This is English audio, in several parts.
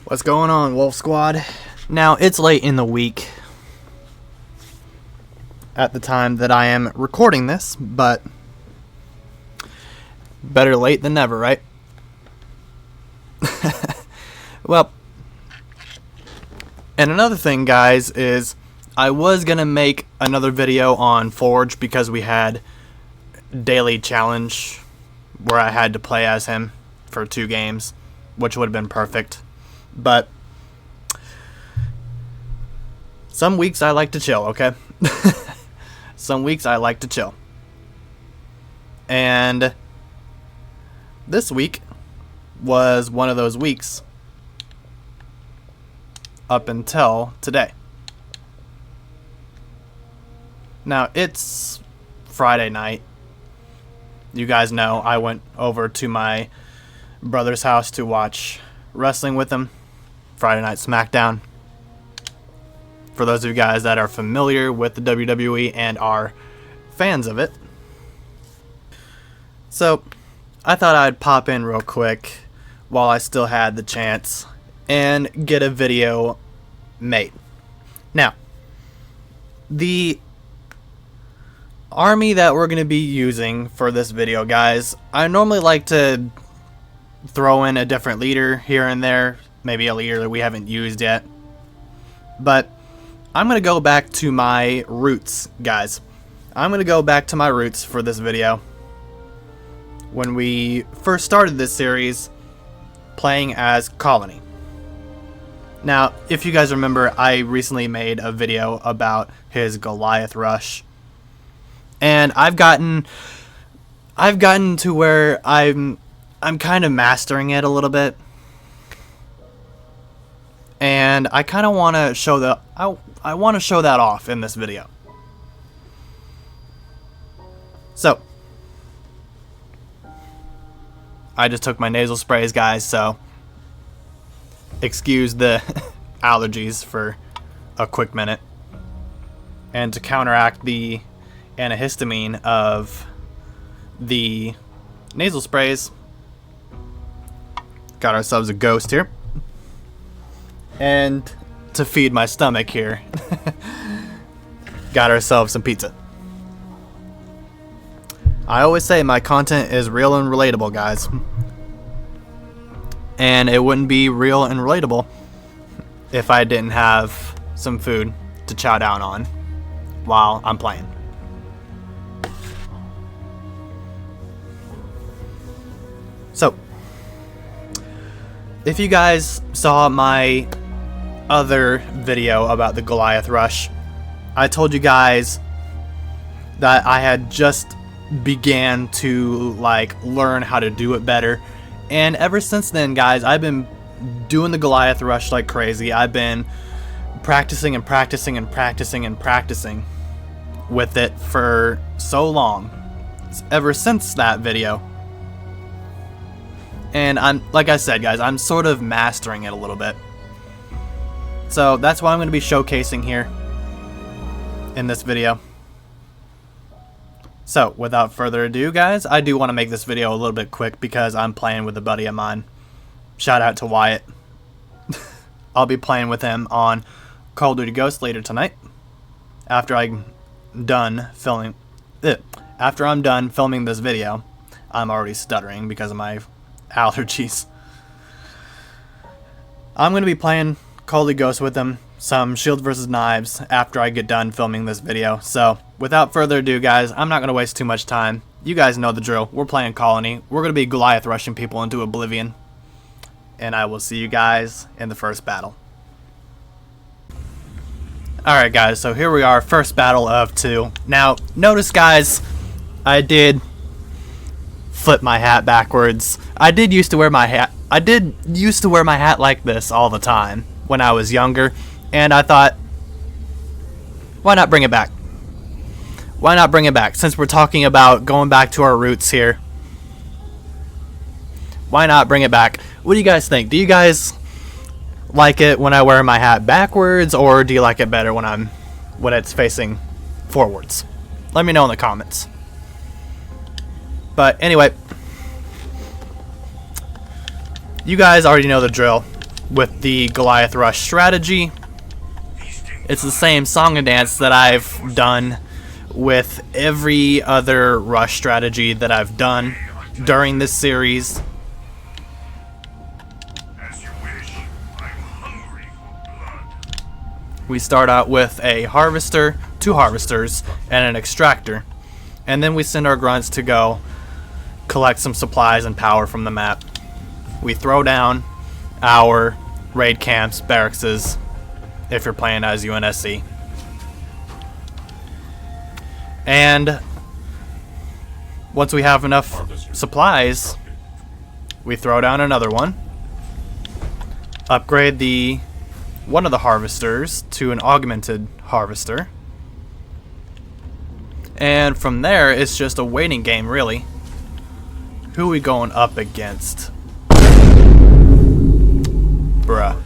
What's going on, Wolf Squad? Now, it's late in the week at the time that I am recording this, but better late than never, right? Well, and another thing, guys, is I was going to make another video on Forge because we had daily challenge where I had to play as him for 2 games, which would have been perfect. But some weeks I like to chill, okay? Some weeks I like to chill. And this week was one of those weeks up until today. Now, it's Friday night. You guys know I went over to my brother's house to watch wrestling with him. Friday Night SmackDown. For those of you guys that are familiar with the WWE and are fans of it. So, I thought I'd pop in real quick while I still had the chance and get a video made. Now, the army that we're going to be using for this video, guys, I normally like to throw in a different leader here and there. Maybe a leader that we haven't used yet. But I'm going to go back to my roots, guys. I'm going to go back to my roots for this video. When we first started this series, playing as Colony. Now, if you guys remember, I recently made a video about his Goliath rush. And I've gotten to where I'm kind of mastering it a little bit. And I kind of want to show that I want to show that off in this video. So, I just took my nasal sprays, guys, so excuse the allergies for a quick minute. And to counteract the antihistamine of the nasal sprays, got ourselves a Ghost here. And to feed my stomach here, got ourselves some pizza. I always say my content is real and relatable, guys. And it wouldn't be real and relatable if I didn't have some food to chow down on while I'm playing. So, if you guys saw my other video about the Goliath rush, I told you guys that I had just began to learn how to do it better, and ever since then, guys, I've been doing the Goliath rush like crazy. I've been practicing and practicing and practicing and practicing with it for so long, ever since that video. And I'm, like I said, guys, I'm sort of mastering it a little bit. So that's what I'm going to be showcasing here in this video. So without further ado, guys, I do want to make this video a little bit quick because I'm playing with a buddy of mine. Shout out to Wyatt. I'll be playing with him on Call of Duty Ghosts later tonight. After I'm done filming this video. I'm already stuttering because of my allergies. I'm going to be playing Call of Duty Ghosts with him, some Shields vs. Knives, after I get done filming this video. So, without further ado, guys, I'm not going to waste too much time. You guys know the drill. We're playing Colony. We're going to be Goliath rushing people into oblivion. And I will see you guys in the first battle. Alright, guys, so here we are, first battle of 2. Now, notice, guys, I did flip my hat backwards. I did used to wear my hat like this all the time when I was younger, and I thought, why not bring it back? Why not bring it back? Since we're talking about going back to our roots here, why not bring it back? What do you guys think? Do you guys like it when I wear my hat backwards, or do you like it better when it's facing forwards? Let me know in the comments. But anyway, you guys already know the drill. with the Goliath rush strategy. It's the same song and dance that I've done with every other rush strategy that I've done during this series. We start out with a harvester, 2 harvesters, and an extractor. And then we send our grunts to go collect some supplies and power from the map. We throw down our raid camps, barracks, if you're playing as UNSC. And once we have enough supplies, we throw down another one, upgrade one of the harvesters to an augmented harvester, and from there it's just a waiting game, really. Who are we going up against? Bruh.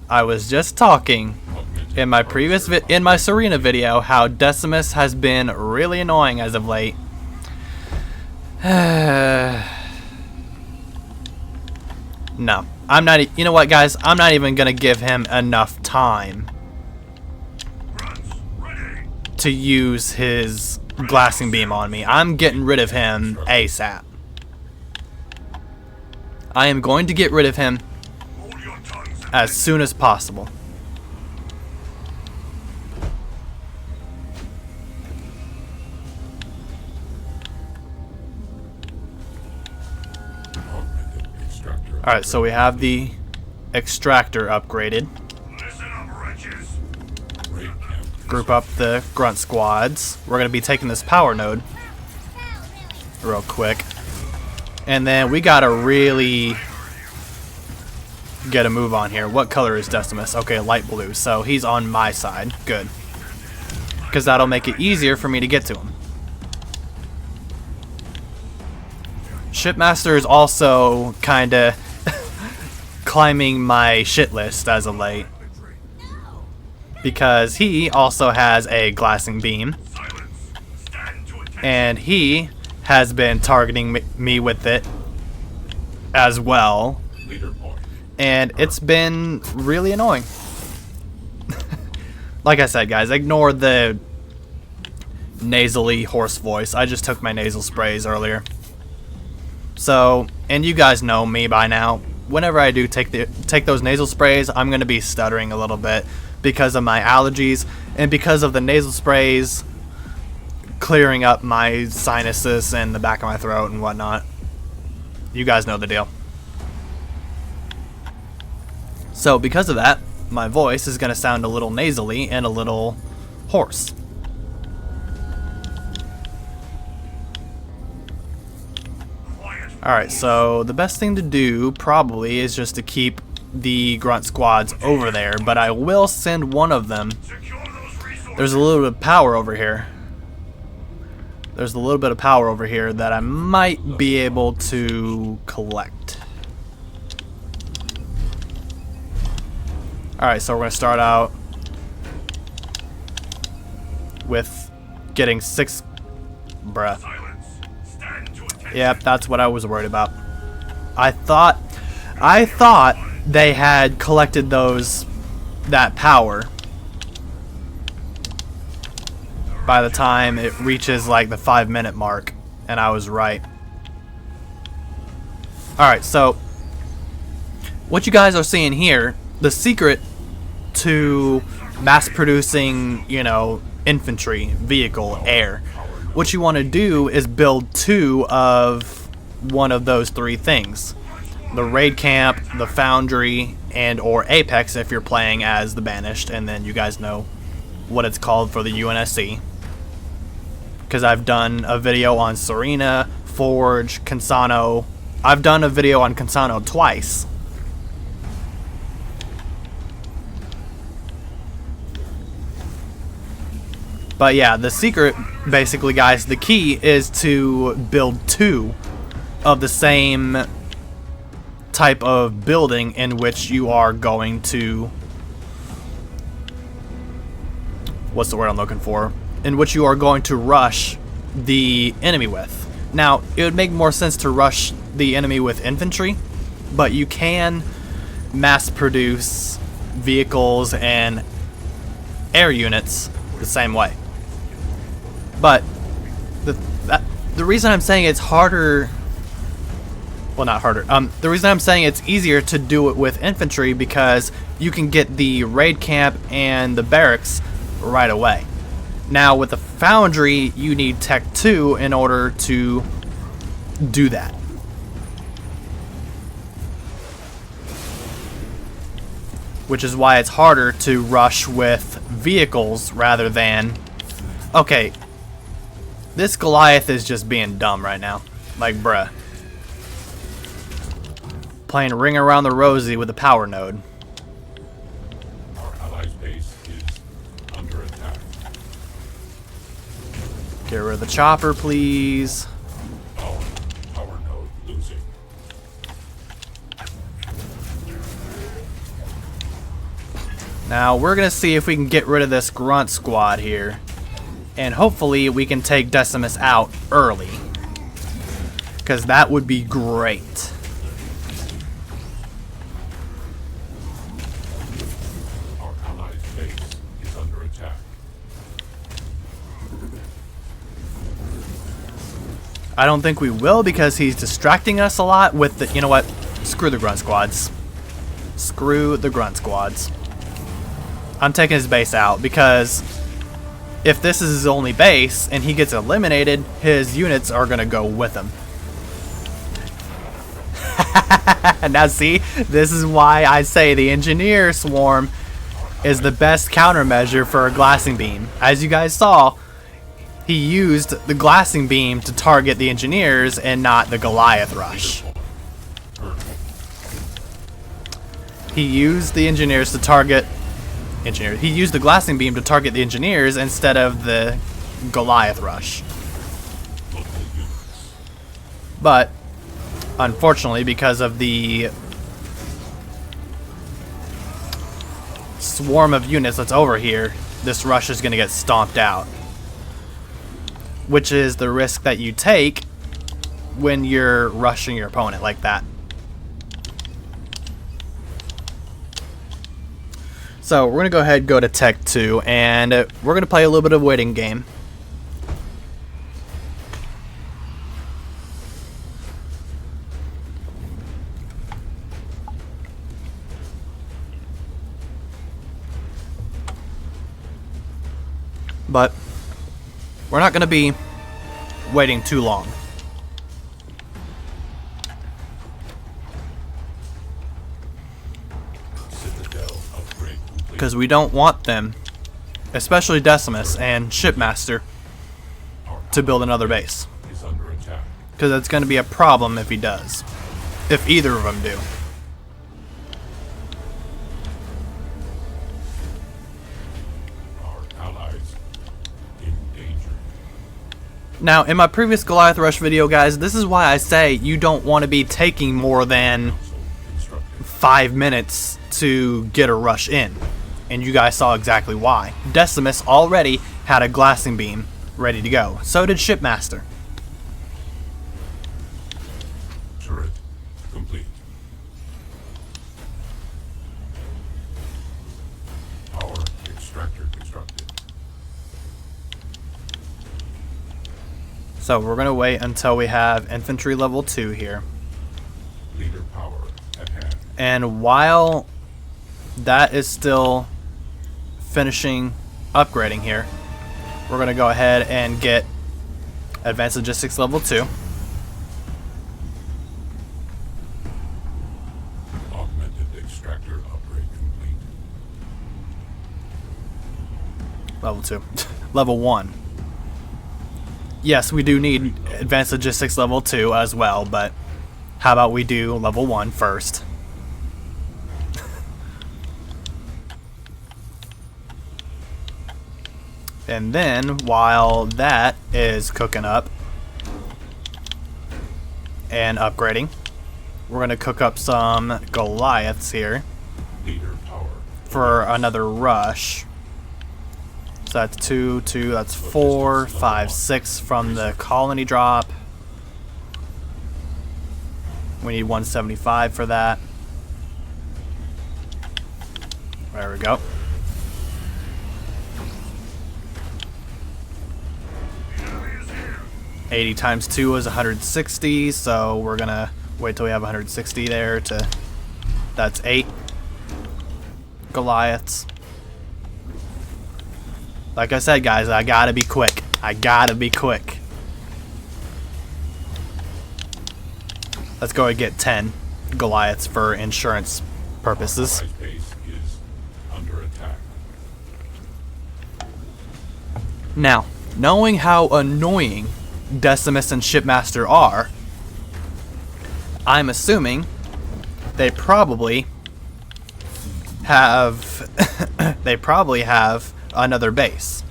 I was just talking in my previous in my Serena video how Decimus has been really annoying as of late. No, I'm not. You know what, guys? I'm not even gonna give him enough time to use his glassing beam on me. I'm getting rid of him ASAP. I am going to get rid of him as soon as possible. Alright, so we have the extractor upgraded. Group up the grunt squads. We're going to be taking this power node real quick. And then we got to really get a move on here. What color is Decimus? Okay, light blue. So he's on my side. Good. Because that'll make it easier for me to get to him. Shipmaster is also kind of climbing my shit list as of late, because he also has a glassing beam and he has been targeting me with it as well, and it's been really annoying. Like I said, guys, ignore the nasally hoarse voice. I just took my nasal sprays earlier. So, and you guys know me by now. Whenever I do take those nasal sprays, I'm going to be stuttering a little bit because of my allergies and because of the nasal sprays clearing up my sinuses and the back of my throat and whatnot. You guys know the deal. So because of that, my voice is going to sound a little nasally and a little hoarse. Alright, so the best thing to do probably is just to keep the grunt squads over there, but I will send one of them. There's a little bit of power over here. There's a little bit of power over here that I might be able to collect. Alright, so we're going to start out with getting 6... Bruh. Yep, that's what I was worried about. I thought they had collected that power by the time it reaches like the 5-minute mark, and I was right. Alright, so what you guys are seeing here, the secret to mass producing, you know, infantry, vehicle, air, what you want to do is build 2 of one of those 3 things. The raid camp, the foundry, and or Apex if you're playing as the Banished, and then you guys know what it's called for the UNSC. Because I've done a video on Serena, Forge, Consano. I've done a video on Consano twice. But yeah, the secret, basically, guys, the key is to build 2 of the same type of building in which you are going to... What's the word I'm looking for? In which you are going to rush the enemy with. Now, it would make more sense to rush the enemy with infantry, but you can mass produce vehicles and air units the same way. But the reason I'm saying it's harder, well, not harder, the reason I'm saying it's easier to do it with infantry, because you can get the raid camp and the barracks right away. Now with the foundry, you need Tech 2 in order to do that. Which is why it's harder to rush with vehicles rather than... Okay, this Goliath is just being dumb right now. Like, bruh. Playing Ring Around the Rosie with a power node. Our allies' base is under attack. Get rid of the chopper, please. Our power node losing. Now, we're going to see if we can get rid of this grunt squad here. And hopefully we can take Decimus out early. Because that would be great. Our allies' base is under attack. I don't think we will, because he's distracting us a lot with the... You know what? Screw the grunt squads. Screw the grunt squads. I'm taking his base out, because if this is his only base and he gets eliminated, his units are going to go with him. Now see, this is why I say the engineer swarm is the best countermeasure for a glassing beam. As you guys saw, he used the glassing beam to target the engineers and not the Goliath rush. He used the engineers to target... He used the glassing beam to target the engineers instead of the Goliath rush. But unfortunately, because of the swarm of units that's over here, this rush is going to get stomped out. Which is the risk that you take when you're rushing your opponent like that. So we're going to go ahead and go to Tech 2, and we're going to play a little bit of waiting game. But we're not going to be waiting too long. Because we don't want them, especially Decimus and Shipmaster, to build another base. Because that's going to be a problem if he does. If either of them do. Our allies in danger. Now, in my previous Goliath Rush video, guys, this is why I say you don't want to be taking more than 5 minutes to get a rush in. And you guys saw exactly why. Decimus already had a glassing beam ready to go. So did Shipmaster. Turret complete. Power extractor constructed. So we're going to wait until we have infantry level 2 here. Leader power at hand. And while that is still finishing upgrading here, we're going to go ahead and get Advanced Logistics level 2. Augmented extractor upgrade complete. Level 2. Level 1. Yes, we do need Advanced Logistics level 2 as well, but how about we do level 1 first? And then, while that is cooking up and upgrading, we're going to cook up some Goliaths here Leader power. for another rush. So that's 2, that's 4, 5, 6 from the colony drop. We need 175 for that. There we go. 80 times 2 is 160, so we're gonna wait till we have 160 there to... That's 8 Goliaths. Like I said, guys, I gotta be quick. I gotta be quick. Let's go and get 10 Goliaths for insurance purposes. Allied base is under attack. Now, knowing how annoying Decimus and Shipmaster are, I'm assuming they probably have another base.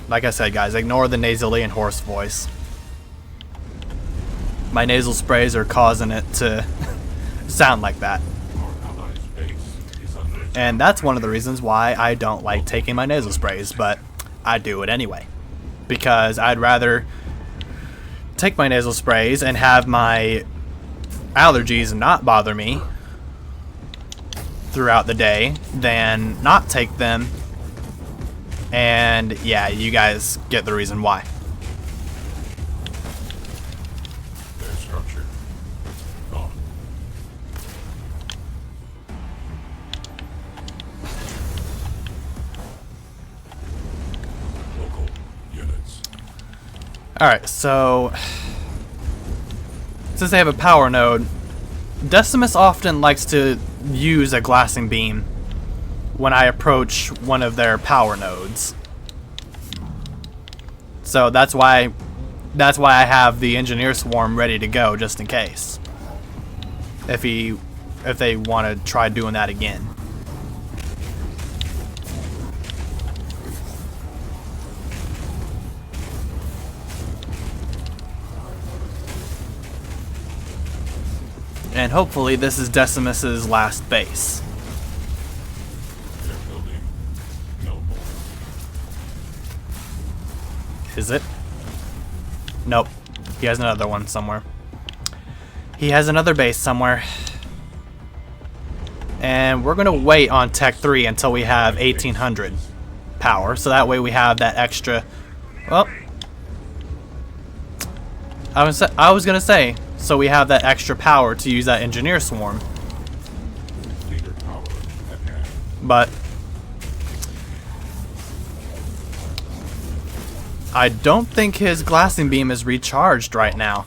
Like I said, guys, ignore the nasally and hoarse voice. My nasal sprays are causing it to sound like that. Our allies' base is under attack. And that's one of the reasons why I don't like taking my nasal sprays, but I do it anyway. Because I'd rather take my nasal sprays and have my allergies not bother me throughout the day than not take them. And yeah, you guys get the reason why. Their structure gone. Local units. Alright, so since they have a power node, Decimus often likes to use a glassing beam when I approach one of their power nodes. So that's why I have the engineer swarm ready to go just in case. If they want to try doing that again. And hopefully this is Decimus's last base. They're building no more. Is it? Nope. He has another one somewhere. He has another base somewhere. And we're going to wait on Tech 3 until we have 1800 power. So that way we have that extra... Well... I was going to say, so we have that extra power to use that engineer swarm. Leader power at hand. But... I don't think his glassing beam is recharged right now.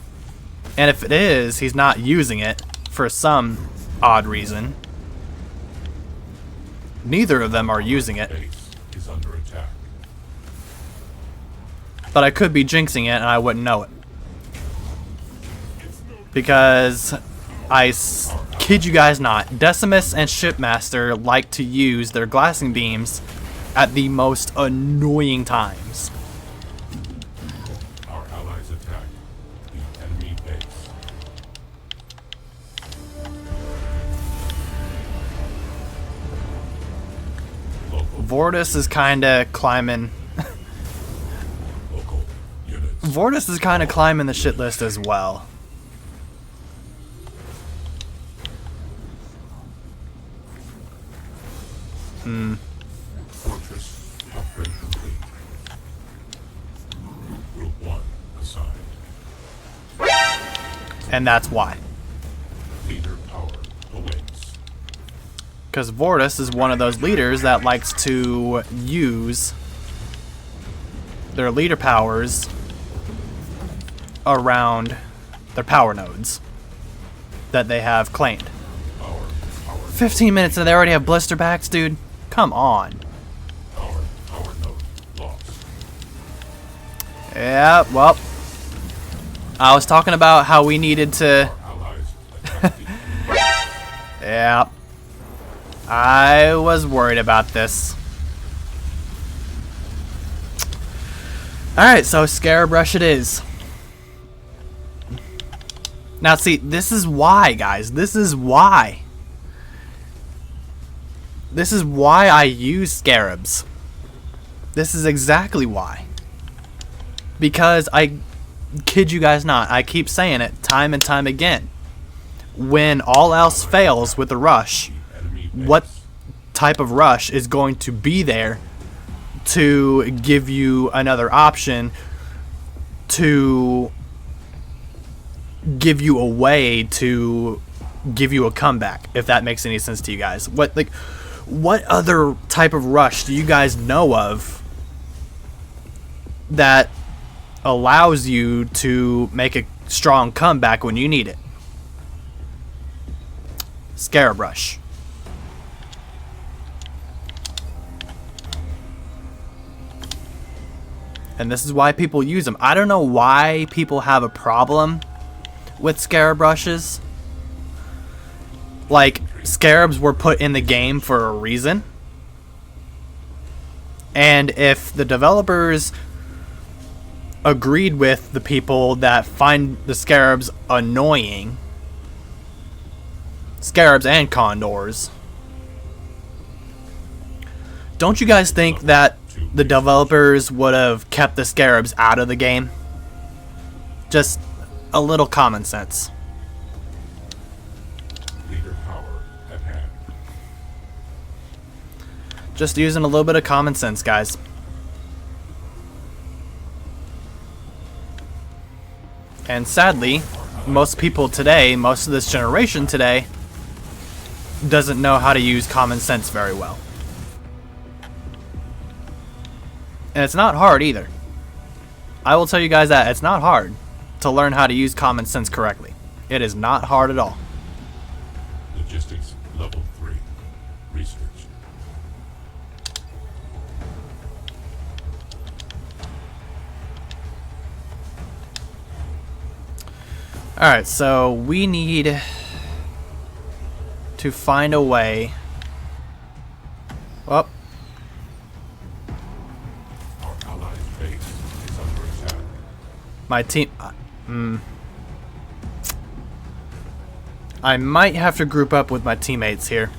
And if it is, he's not using it for some odd reason. Neither of them are using it. Base is under attack. But I could be jinxing it and I wouldn't know it. Because kid you guys not, Decimus and Shipmaster like to use their glassing beams at the most annoying times. Our allies attack the enemy base. Local Vortis is kinda climbing local units. Vortis is kinda climbing the shit list as well. Fortress upgrade complete. Group 1 assigned. And that's why. Leader power awaits. Because Vortis is one of those leaders that likes to use their leader powers around their power nodes that they have claimed. Power 15 minutes and they already have blister packs, dude. Come on. power node lost. Yeah, well, I was talking about how we needed to... Allies attacking. Yeah. I was worried about this. Alright, so Scarab Rush it is. Now see, this is why, guys. This is why. This is why I use Scarabs. This is exactly why. Because kid you guys not, I keep saying it time and time again. When all else fails with the rush, what type of rush is going to be there to give you another option, to give you a way to give you a comeback, if that makes any sense to you guys? What other type of rush do you guys know of that allows you to make a strong comeback when you need it? Scarab rush. And this is why people use them. I don't know why people have a problem with scarab rushes. Like, scarabs were put in the game for a reason. And if the developers agreed with the people that find the scarabs annoying, scarabs and condors, don't you guys think that the developers would have kept the scarabs out of the game? Just a little common sense. Leader power at hand. Just using a little bit of common sense, guys. And sadly, most people today, most of this generation today, doesn't know how to use common sense very well. And it's not hard either. I will tell you guys that it's not hard to learn how to use common sense correctly. It is not hard at all. Logistics level 3. Research. Alright, so we need to find a way. Well, Our allies' base is under attack. my team... I might have to group up with my teammates here.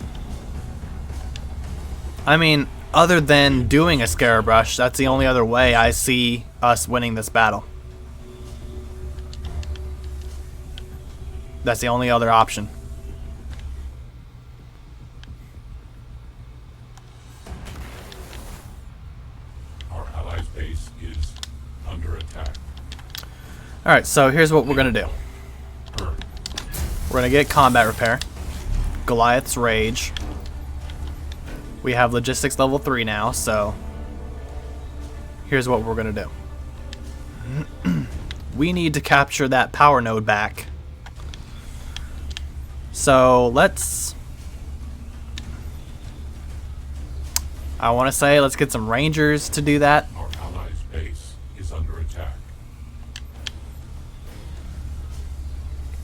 I mean, other than doing a scarab rush, that's the only other way I see us winning this battle. That's the only other option. Our allies' base is under attack. Alright, so here's what we're going to do. Earth. We're going to get combat repair. Goliath's Rage. We have logistics level 3 now, so here's what we're going to do. We need to capture that power node back. So let's... I want to say let's get some rangers to do that. Our allies' base is under attack.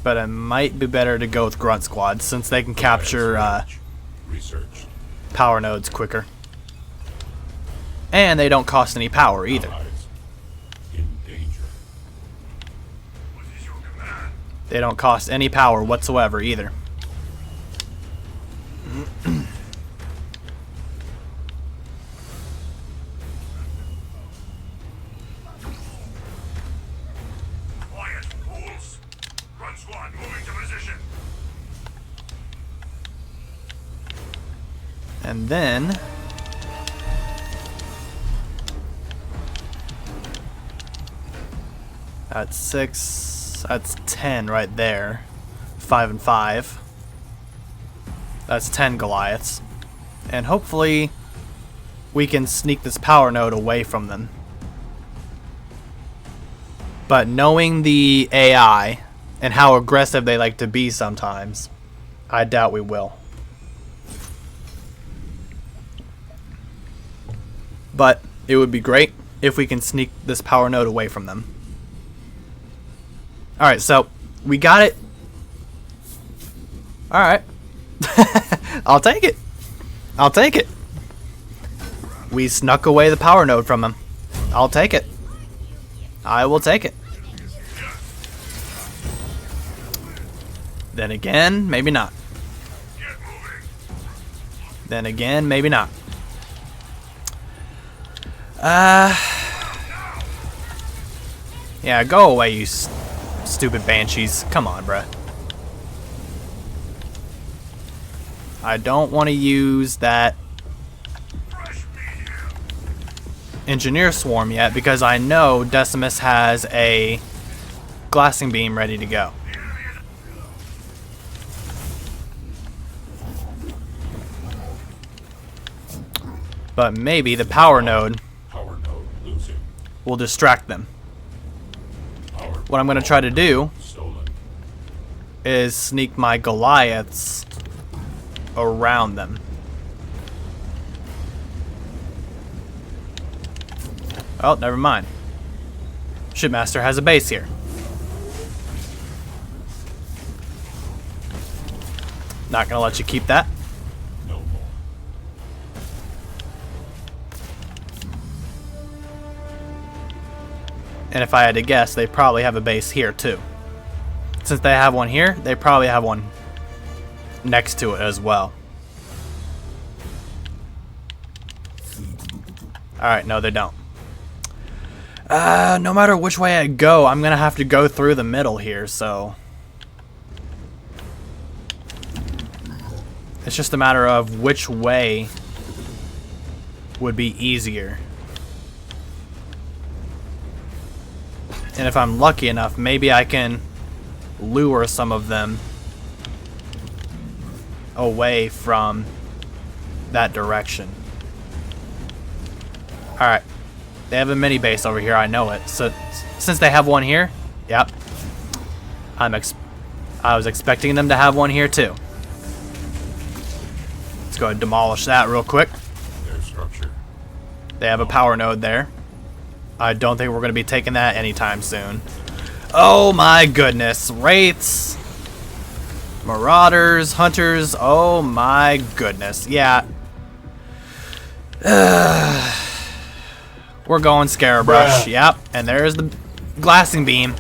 But it might be better to go with Grunt Squad since they can capture Research. power nodes quicker. And they don't cost any power either. Allies in danger. They don't cost any power whatsoever either. Quiet, fools! Grunt squad moving to position. And then that's 6, that's 10 right there. 5 and 5. That's 10 Goliaths. And hopefully we can sneak this power node away from them. But knowing the AI and how aggressive they like to be sometimes, I doubt we will. But it would be great if we can sneak this power node away from them. Alright, so we got it. Alright. I'll take it. I'll take it. We snuck away the power node from him. I'll take it. I will take it. Then again, maybe not. Then again, maybe not. Yeah, go away, you stupid banshees. Come on, bruh. I don't want to use that engineer swarm yet because I know Decimus has a glassing beam ready to go. But maybe the power node will distract them. What I'm going to try to do is sneak my Goliaths around them. Oh, never mind. Shipmaster has a base here. Not gonna let you keep that. And if I had to guess, they probably have a base here too. Since they have one here, they probably have one next to it as well. Alright, no they don't. No matter which way I go, I'm gonna have to go through the middle here, so... It's just a matter of which way would be easier. And if I'm lucky enough, maybe I can lure some of them away from that direction. Alright. They have a mini base over here, I know it. So, since they have one here, yep. I was expecting them to have one here too. Let's go ahead and demolish that real quick. Their structure. They have a power node there. I don't think we're going to be taking that anytime soon. Oh my goodness. Wraiths. Marauders. Hunters. Oh my goodness. Yeah. We're going Scarabrush. Yep. And there's the glassing beam.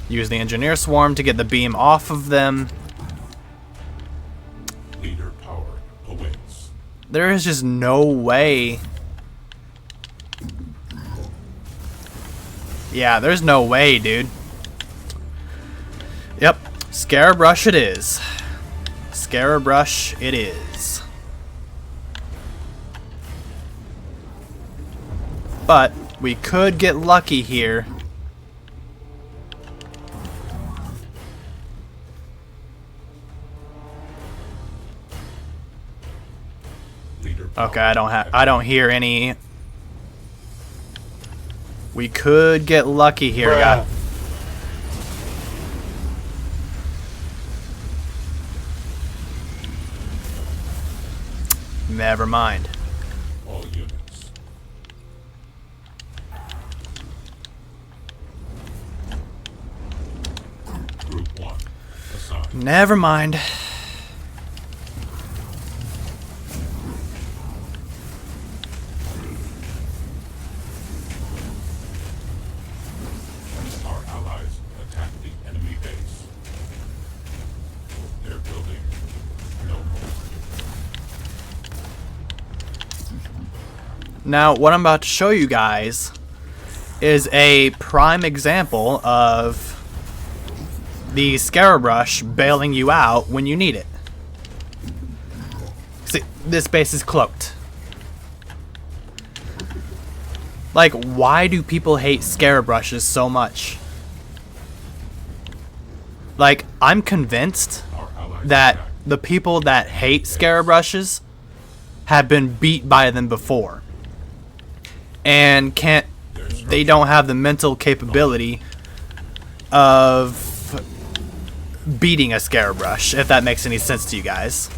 Use the engineer swarm to get the beam off of them. Leader power awaits. There is just no way. Yeah, there's no way, dude. Yep. Scarabrush it is. Scarabrush it is. But we could get lucky here. Okay, I don't hear any. We could get lucky here, guys. Never mind. All units. Group 1 assigned. Never mind. Our allies attack the enemy base. They're building no more. Now, what I'm about to show you guys is a prime example of the Scarabrush bailing you out when you need it. See, this base is cloaked. Like, why do people hate Scarabrushes so much? Like, I'm convinced that the people that hate Scarabrushes have been beat by them before. And they don't have the mental capability of beating a Scarabrush, if that makes any sense to you guys.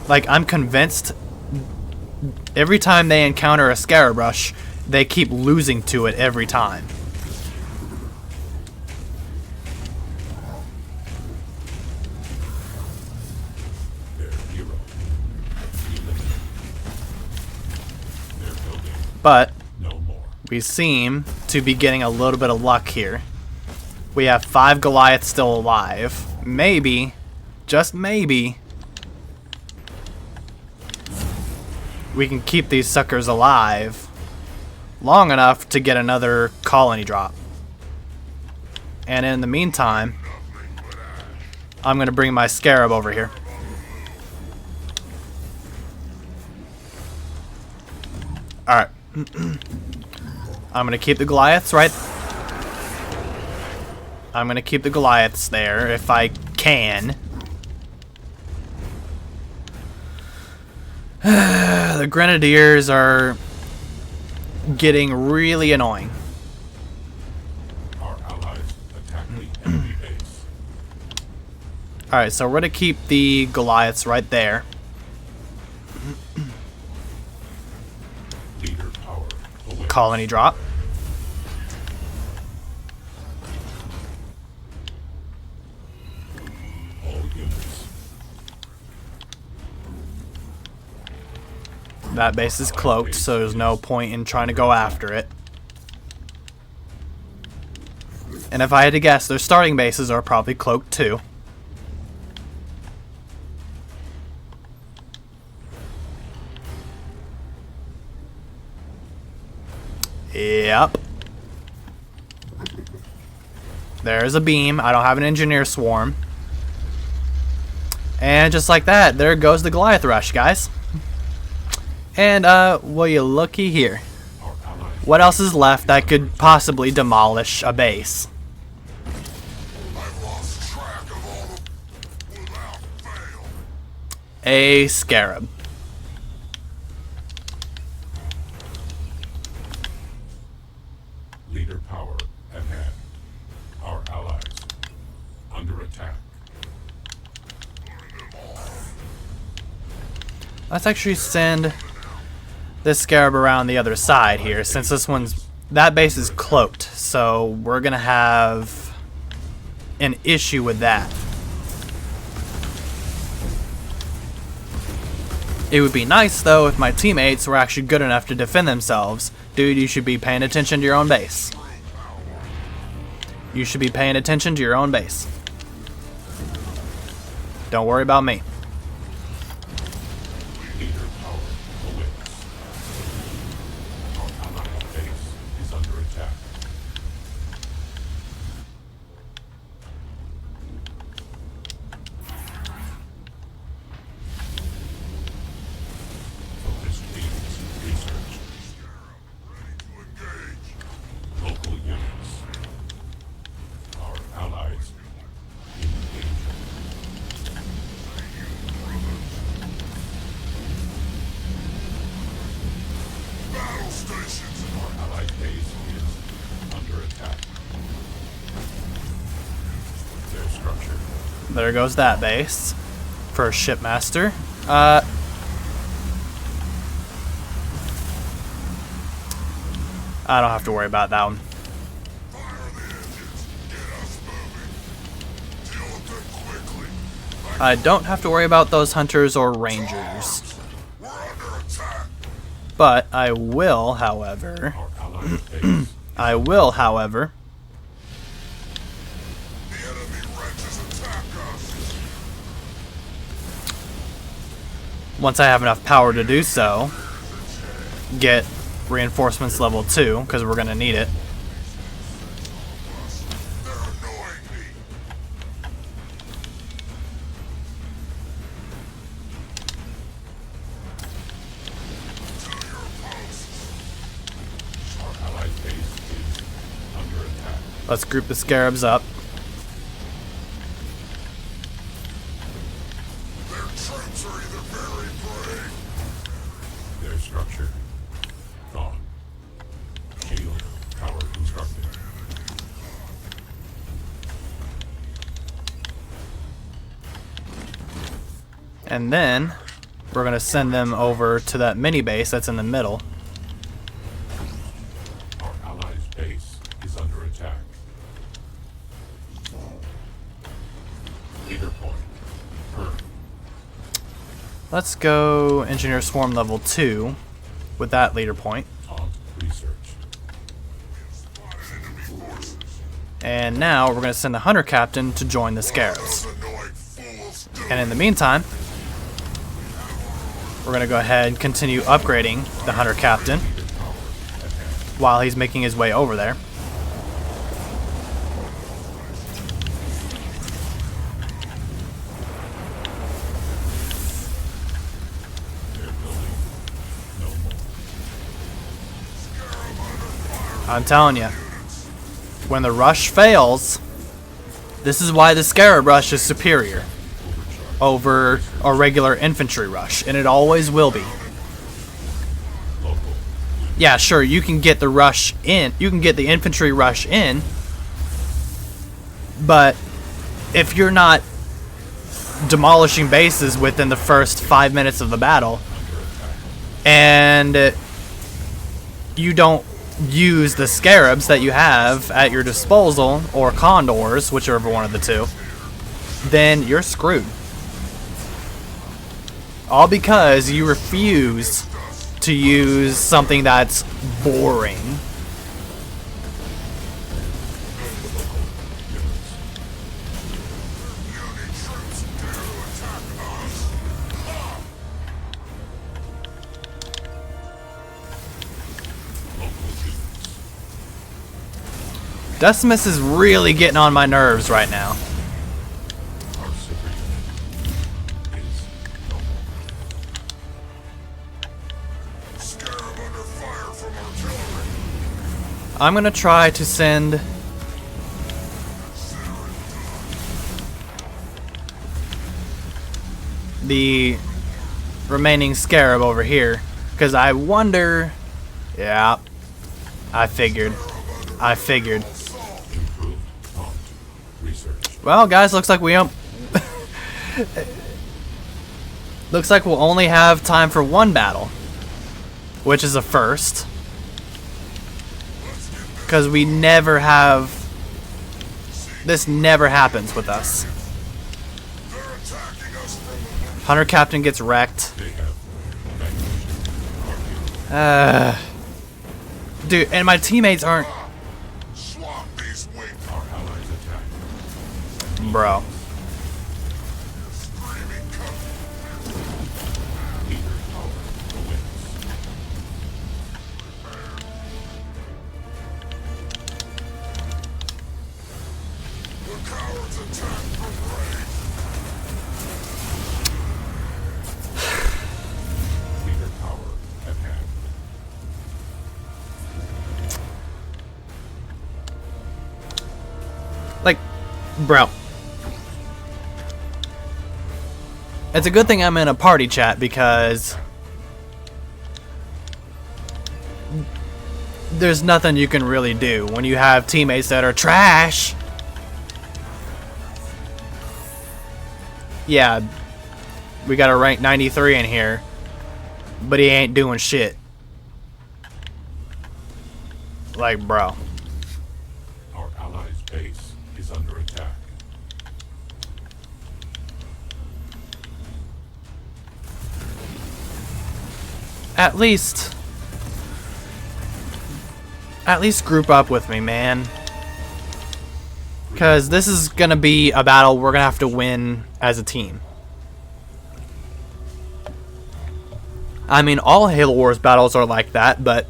Like, I'm convinced every time they encounter a Scarabrush, they keep losing to it every time. But we seem to be getting a little bit of luck here. We have 5 Goliaths still alive. Maybe, just maybe, we can keep these suckers alive long enough to get another colony drop. And in the meantime, I'm going to bring my scarab over here. Alright. I'm going to keep the Goliaths right... I'm going to keep the Goliaths there if I can. The Grenadiers are getting really annoying. Our allies attack the enemy base. Alright, so we're going to keep the Goliaths right there. Leader power awaits. Colony drop. All units. That base is cloaked, so there's no point in trying to go after it. And if I had to guess, their starting bases are probably cloaked too. Yep. There's a beam. I don't have an engineer swarm. And just like that, there goes the Goliath rush, guys. And, well, you looky here. What else is left that could possibly demolish a base? I've lost track of all of without fail. A scarab. Leader power at hand. Our allies under attack. Let's actually send this scarab around the other side here, since that base is cloaked, so we're gonna have an issue with that. It would be nice though if my teammates were actually good enough to defend themselves. Dude, you should be paying attention to your own base. You should be paying attention to your own base. Don't worry about me. Leader power awaits. Our allied base is under attack. Focus needs research. Ready to engage. Local units. Our allies in danger. Battle stations. Our allied base is under attack. Their structure. There goes that base. First shipmaster. I don't have to worry about that one. Fire the engines. Get us moving. Deal with them quickly. I don't have to worry about those hunters or rangers. We're under attack. But I will, however... Our allied base. I will, however... The enemy wrenches attack us. once I have enough power to do so, get reinforcements level 2, because we're going to need it. They're annoying me. To your posts. Our allied base is under attack. Let's group the scarabs up. Their troops are either very brave. Their structure gone. Shield tower constructed. And then we're going to send them over to that mini base that's in the middle. Our allies' base is under attack. Leader point. Earth. Let's go Engineer Swarm level 2 with that leader point. On research. And now we're going to send the Hunter Captain to join the Scarabs. And in the meantime, we're gonna go ahead and continue upgrading the Hunter Captain while he's making his way over there. I'm telling you, when the rush fails, this is why the Scarab Rush is superior over a regular infantry rush, and it always will be. Yeah, sure, you can get the rush in, you can get the infantry rush in, but if you're not demolishing bases within the first 5 minutes of the battle, and you don't use the scarabs that you have at your disposal, or condors, whichever one of the two, then you're screwed. All because you refuse to use something that's boring. Decimus is really getting on my nerves right now. I'm gonna try to send the remaining scarab over here, because I wonder. Yeah, I figured. Well, guys, looks like we looks like we'll only have time for one battle, which is a first, because we never have. This never happens with us. Hunter Captain gets wrecked. Dude, and my teammates aren't. Bro. Like, bro. It's a good thing I'm in a party chat, because there's nothing you can really do when you have teammates that are trash. Yeah, we got a rank 93 in here, but he ain't doing shit. Like, bro. Our allies' base is under attack. At least group up with me, man. Because this is going to be a battle we're going to have to win as a team. I mean, all Halo Wars battles are like that, but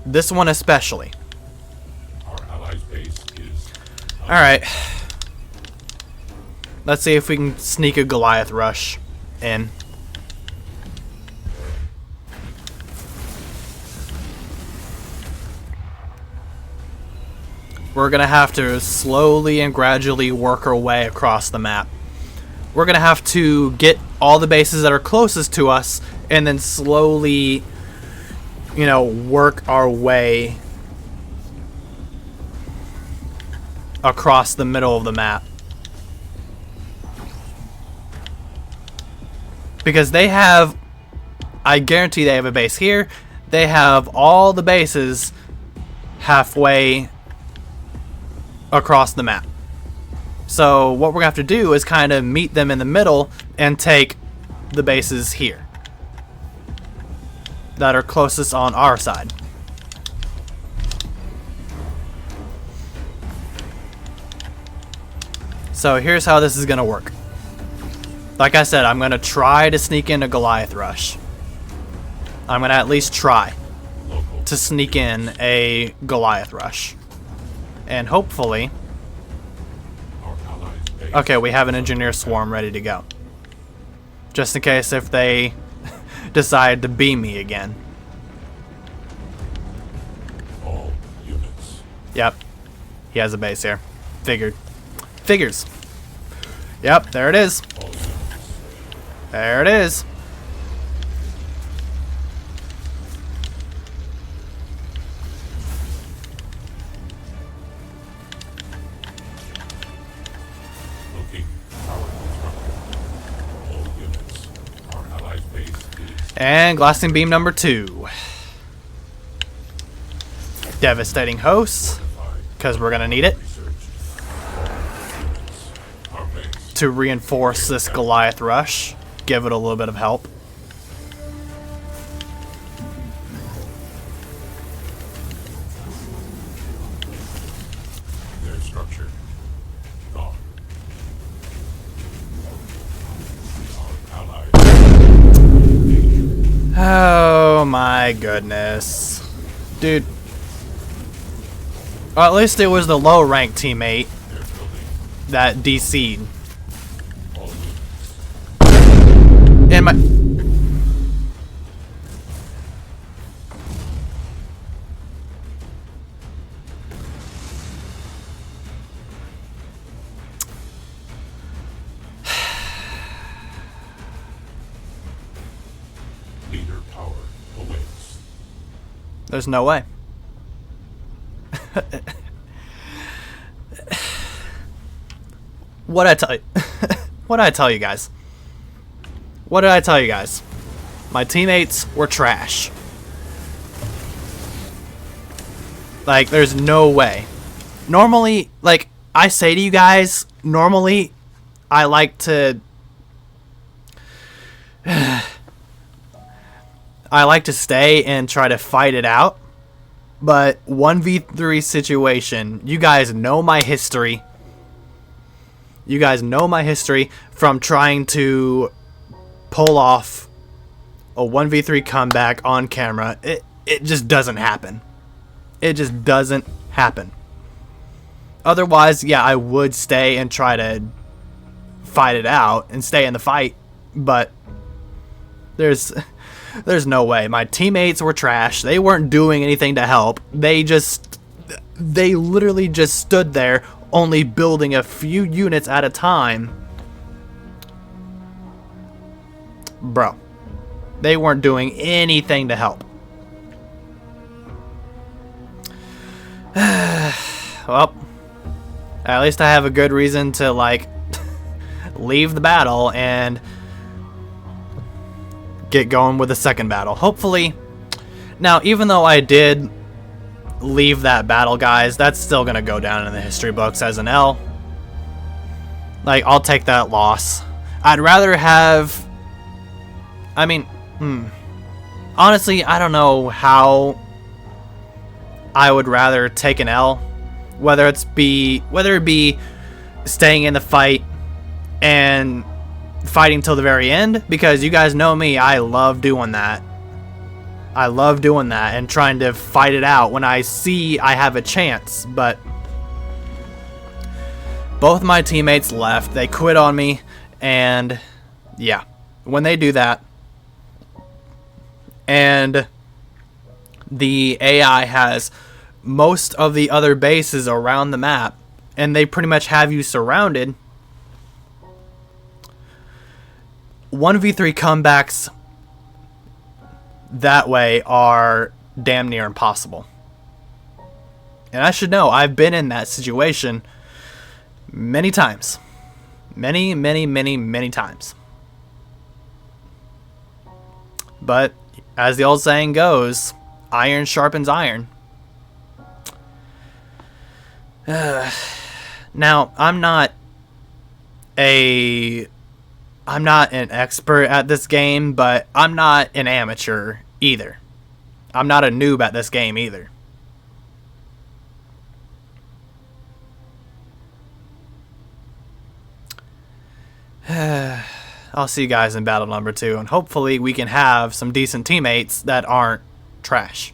this one especially. Our allies' base is. Alright. Let's see if we can sneak a Goliath rush in. We're going to have to slowly and gradually work our way across the map. We're going to have to get all the bases that are closest to us and then slowly, you know, work our way across the middle of the map. Because they have, I guarantee they have a base here. They have all the bases halfway across the map. So what we're gonna have to do is kind of meet them in the middle and take the bases here that are closest on our side. So here's how this is gonna work. Like I said, I'm going to try to sneak in a Goliath rush. I'm going to at least try to sneak in a Goliath rush. And hopefully... Okay, we have an engineer swarm ready to go. Just in case if they decide to beam me again. All units. Yep. He has a base here. Figured. Figures. Yep, there it is. All units. There it is. Looking power constructed. All units. Our allies' base is And glassing beam number 2. Devastating hosts, because we're going to need it researched. Units. Our base. to reinforce this Goliath rush. Give it a little bit of help. Their structure. Gone. Our allies. Oh my goodness. Dude. Well, at least it was the low rank teammate They're building. that DC'd. All units. And my... Leader power awaits. There's no way. What I tell you? What did I tell you guys? What did I tell you guys? My teammates were trash. Like, there's no way. Normally, like, I say to you guys, normally, I like to... I like to stay and try to fight it out. But 1v3 situation, you guys know my history. You guys know my history from trying to pull off a 1v3 comeback on camera. It just doesn't happen. It just doesn't happen. Otherwise, yeah, I would stay and try to fight it out and stay in the fight. But there's no way. My teammates were trash. They weren't doing anything to help. They literally just stood there, only building a few units at a time. Bro, they weren't doing anything to help. Well, at least I have a good reason to, like, leave the battle and get going with the second battle. Hopefully, now, even though I did leave that battle, guys, that's still gonna go down in the history books as an L. Like, I'll take that loss. I'd rather have... I mean, honestly, I don't know how I would rather take an L. Whether it be staying in the fight and fighting till the very end, because you guys know me, I love doing that. I love doing that and trying to fight it out when I see I have a chance. But both my teammates left. They quit on me. And yeah, when they do that, and the AI has most of the other bases around the map, and they pretty much have you surrounded, 1v3 comebacks that way are damn near impossible. And I should know, I've been in that situation many times. Many, many, many, many times. But as the old saying goes, iron sharpens iron. Now, I'm not an expert at this game, but I'm not an amateur either. I'm not a noob at this game either. I'll see you guys in battle number 2, and hopefully we can have some decent teammates that aren't trash.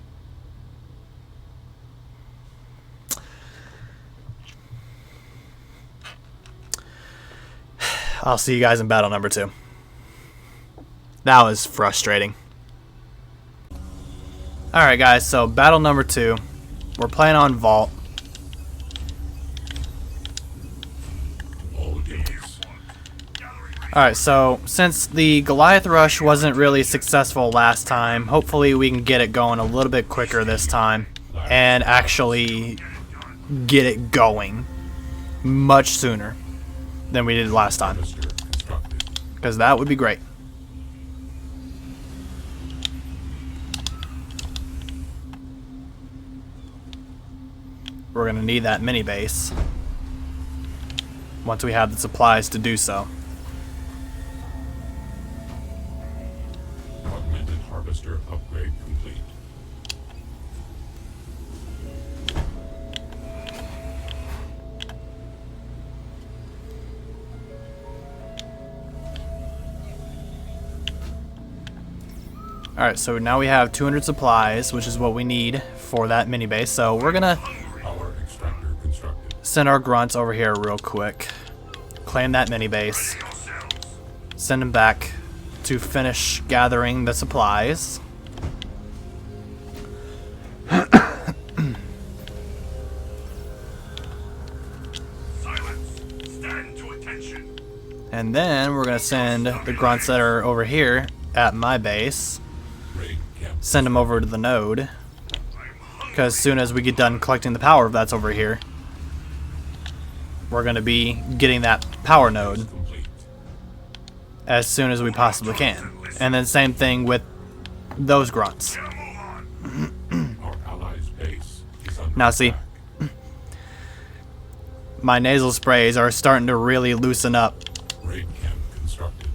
I'll see you guys in battle number 2. That was frustrating. Alright guys, so battle number 2. We're playing on Vault. Alright, so since the Goliath rush wasn't really successful last time, hopefully we can get it going a little bit quicker this time and actually get it going much sooner than we did last time, because that would be great. We're going to need that mini base once we have the supplies to do so. Augmented harvester upgrade complete. Alright, so now we have 200 supplies, which is what we need for that mini base. So we're gonna Power extractor constructed. send our grunts over here real quick, claim that mini base, send them back to finish gathering the supplies. Silence. Stand to attention. And then we're gonna send the grunts that are over here at my base, Raid camp. send them over to the node, because as soon as we get done collecting the power that's over here, we're going to be getting that power node Complete. as soon as we possibly can. And then same thing with those grunts. Our allies' base is under Now see, attack. my nasal sprays are starting to really loosen up Raid camp constructed.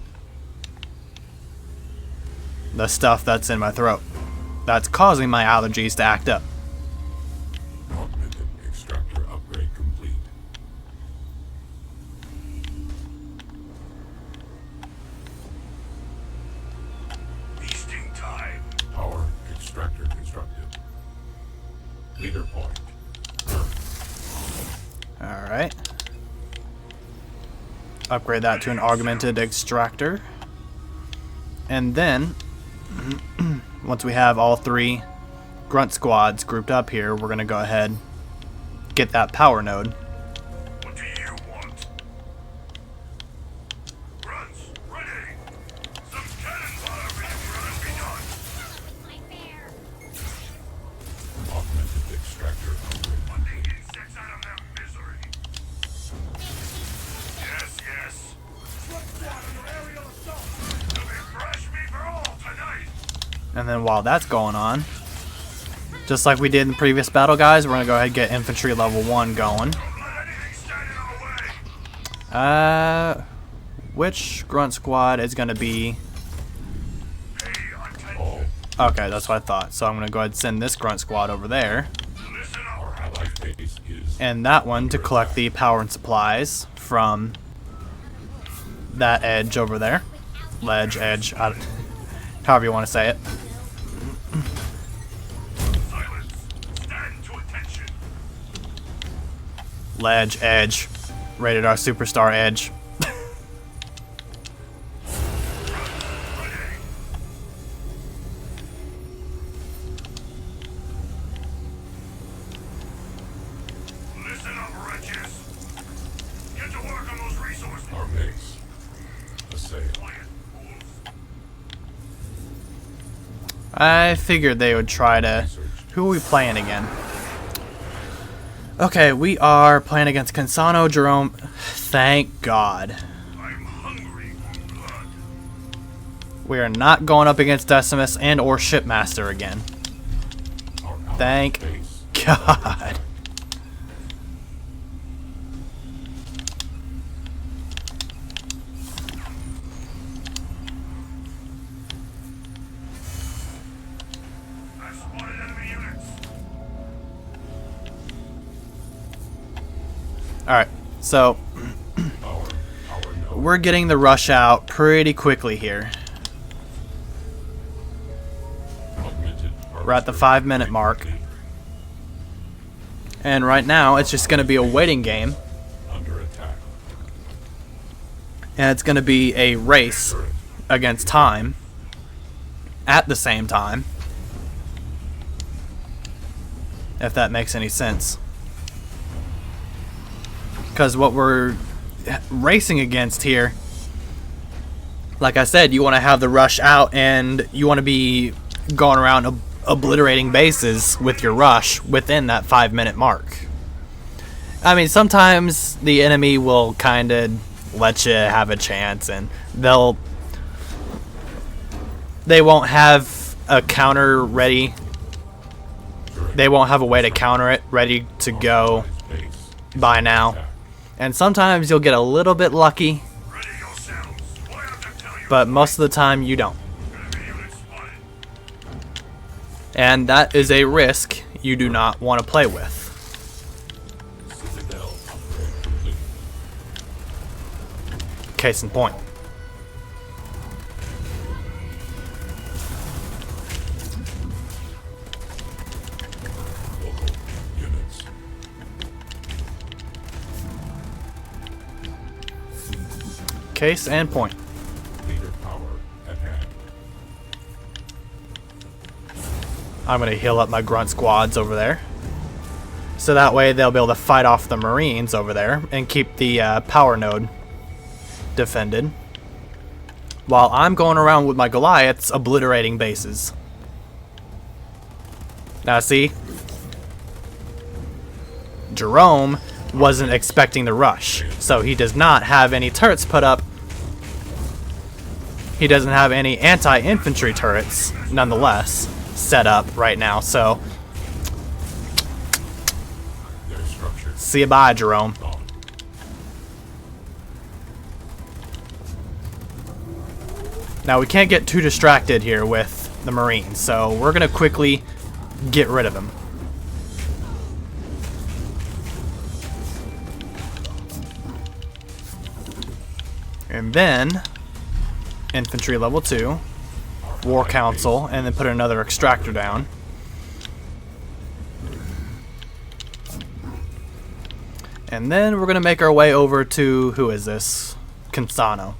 the stuff that's in my throat. That's causing my allergies to act up. Augmented extractor upgrade complete. Feasting time. Power extractor constructed. Leader point. Alright. Upgrade that to an augmented extractor. And then, once we have all 3 grunt squads grouped up here, we're going to go ahead, get that power node. What do you want? Grunts, ready! Some cannon fire being begun! Augmented extractor upgrade. Want the insects out of their misery. Yes, yes. Aerial assault. There'll be fresh meat for all tonight. And then while that's going on, just like we did in the previous battle, guys, we're going to go ahead and get infantry level 1 going. Don't let anything stand in our way. Which grunt squad is going to be... Pay attention. Okay, that's what I thought. So I'm going to go ahead and send this grunt squad over there. Listen up. Our allied base is And that one to collect the power and supplies from that edge over there. Ledge, edge, however you want to say it. silence. Stand to attention. Ledge, edge. Rated R Superstar Edge. Listen up, wretches. Get to work on those resources. Our base. Assail. Quiet, fools. I figured they would try to... Who are we playing again? Okay, we are playing against Consano Jerome. Thank God. I'm hungry for blood. We are not going up against Decimus and or Shipmaster again. Our allied Thank base. God. I've spotted enemy units. Alright, so Our node. we're getting the rush out pretty quickly here. We're at the 5-minute mark. And right now, it's just going to be a waiting game. And it's going to be a race against time at the same time. If that makes any sense. Because what we're racing against here, like I said, you want to have the rush out and you want to be going around obliterating bases with your rush within that 5-minute mark. I mean, sometimes the enemy will kind of let you have a chance and they won't have a counter ready. They won't have a way to counter it ready to go by now. And sometimes you'll get a little bit lucky, but most of the time you don't. And that is a risk you do not want to play with. Case in point. Case and point. I'm going to heal up my grunt squads over there. So that way they'll be able to fight off the Marines over there and keep the power node defended. While I'm going around with my Goliaths obliterating bases. Now see? Jerome wasn't expecting the rush, so he does not have any turrets put up. He doesn't have any anti-infantry turrets, nonetheless, set up right now, so see you bye, Jerome. Now we can't get too distracted here with the Marines, so we're gonna quickly get rid of them. And then, infantry level 2, war council, and then put another extractor down. And then we're going to make our way over to, who is this? Cansano.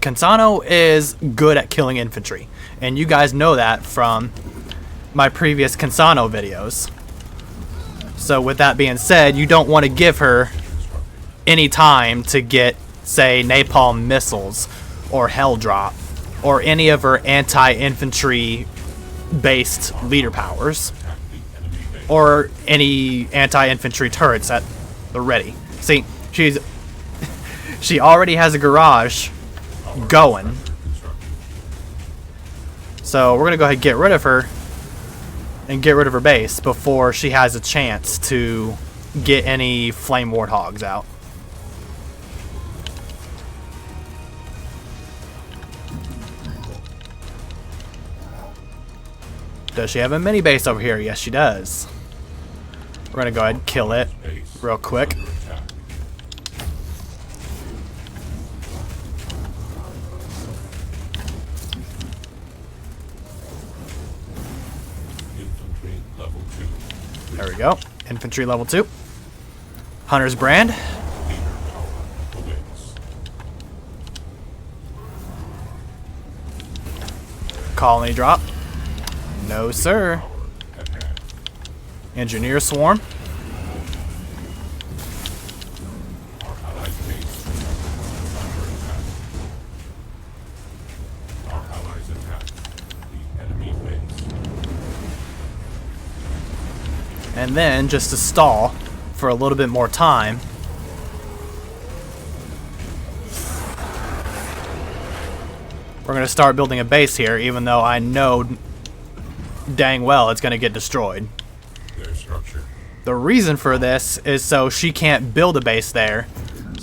Cansano is good at killing infantry, and you guys know that from my previous Cansano videos. So with that being said, you don't want to give her any time to get, say, napalm missiles or hell drop or any of her anti-infantry based leader powers or any anti-infantry turrets at the ready. See, she already has a garage going, so we're gonna go ahead and get rid of her and get rid of her base before she has a chance to get any flame warthogs out. Does she have a mini base over here? Yes, she does. We're gonna go ahead and kill it real quick. There we go. Infantry level 2. Hunter's brand. Colony drop. No, sir. Engineer swarm. And then, just to stall for a little bit more time, we're going to start building a base here, even though I know dang well it's going to get destroyed. The reason for this is so she can't build a base there,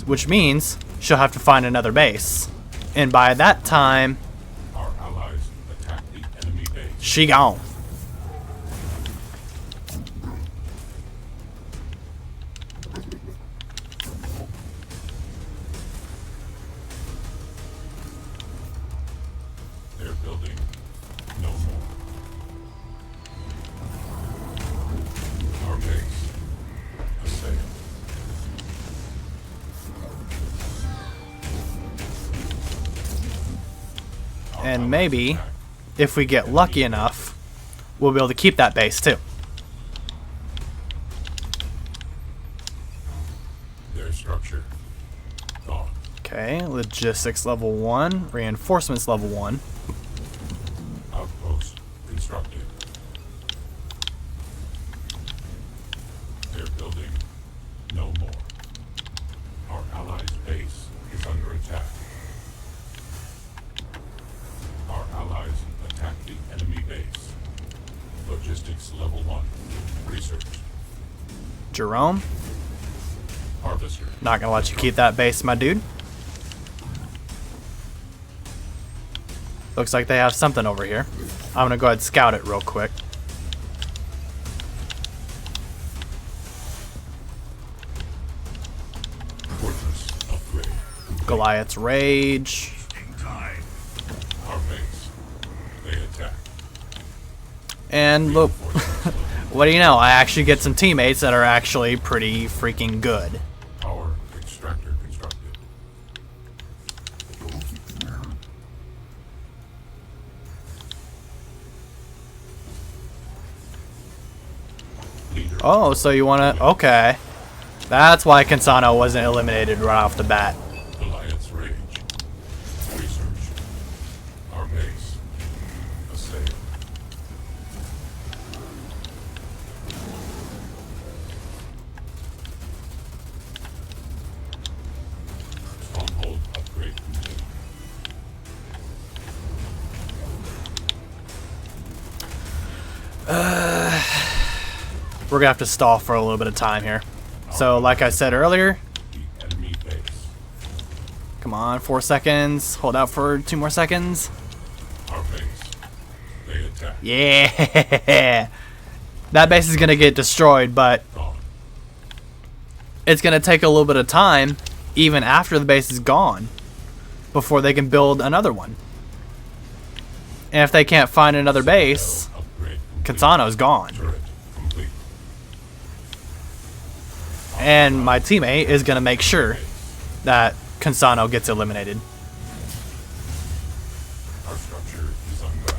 which means she'll have to find another base. And by that time, she gone. And maybe, if we get lucky enough, we'll be able to keep that base too. Their structure gone. Okay, logistics level 1, reinforcements level 1. Outpost constructed. They're building no more. Our allies' base is under attack. Our allies attack the enemy base. Logistics level 1. Research. Jerome, Harvester. not gonna let you keep that base, my dude. Looks like they have something over here. I'm gonna go ahead and scout it real quick. Fortress upgrade. Goliath's Rage. Our base. They attack. And look, what do you know? I actually get some teammates that are actually pretty freaking good. Power extractor constructed. Leader. Oh, so you wanna... Okay. That's why Cansano wasn't eliminated right off the bat. Goliath's Rage. Research. Our base. Assail. Stronghold upgrade complete. We're gonna have to stall for a little bit of time here. So, like I said earlier, The enemy base. come on, 4 seconds. Hold out for 2 more seconds. Our base. They attack. Yeah! That base is gonna get destroyed, but Gone. it's gonna take a little bit of time, even after the base is gone, before they can build another one. And if they can't find another base, Upgrade complete. Cansano's gone. Turret complete. And my teammate is gonna make sure that Cansano gets eliminated. Our structure is unwrapped.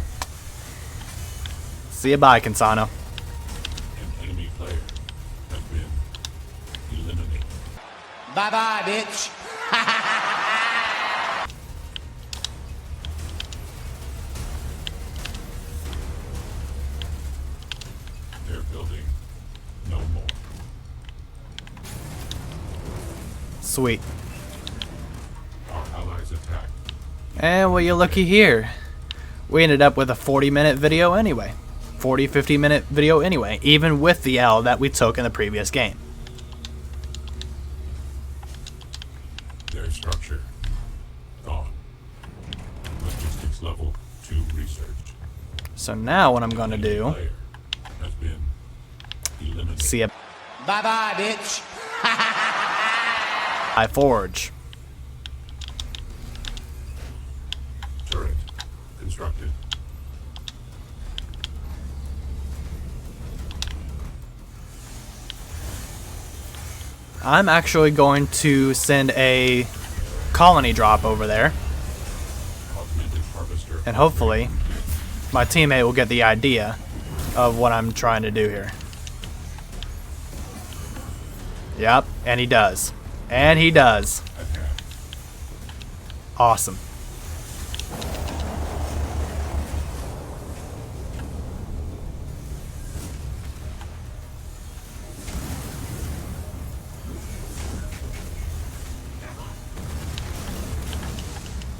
See you bye, Cansano. An enemy player has been eliminated. Bye-bye, bitch. They're building no more. Sweet. Our allies attack. And well, you looky here. We ended up with a 40-minute video anyway. 50-minute video anyway, even with the L that we took in the previous game. Their structure gone. Logistics level 2 researched. So now what I'm going to do, Player has been eliminated. see if Bye-bye, bitch. I forge. Turret constructed. I'm actually going to send a colony drop over there, Augmented harvester. and hopefully my teammate will get the idea of what I'm trying to do here. Yep, and he does. And he does. Attack. Awesome.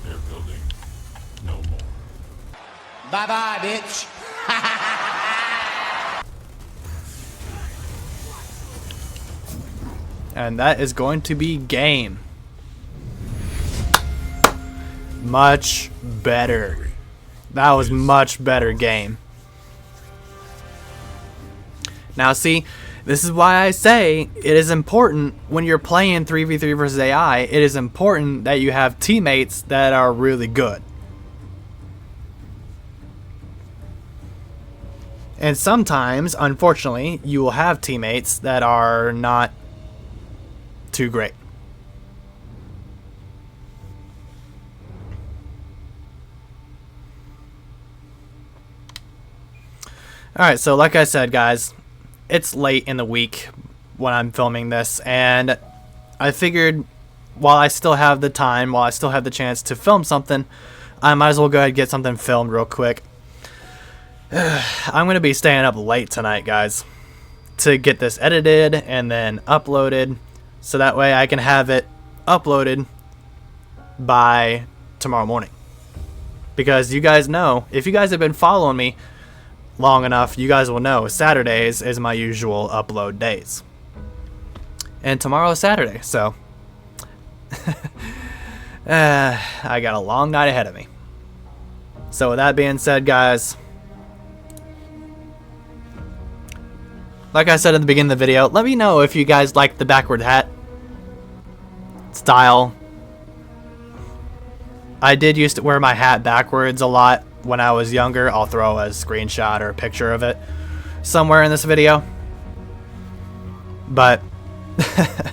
They're building no more. Bye-bye, bitch. And that is going to be game. Much better. That was much better game. Now see, this is why I say it is important when you're playing 3v3 versus AI, it is important that you have teammates that are really good. And sometimes, unfortunately, you will have teammates that are not too great. Alright, so like I said, guys, it's late in the week when I'm filming this, and I figured while I still have the time, while I still have the chance to film something, I might as well go ahead and get something filmed real quick. I'm going to be staying up late tonight, guys, to get this edited and then uploaded, so that way I can have it uploaded by tomorrow morning. Because you guys know, if you guys have been following me long enough, you guys will know Saturdays is my usual upload days. And tomorrow is Saturday, so I got a long night ahead of me. So with that being said, guys, like I said in the beginning of the video, let me know if you guys like the backward hat style. I did used to wear my hat backwards a lot when I was younger. I'll throw a screenshot or a picture of it somewhere in this video. But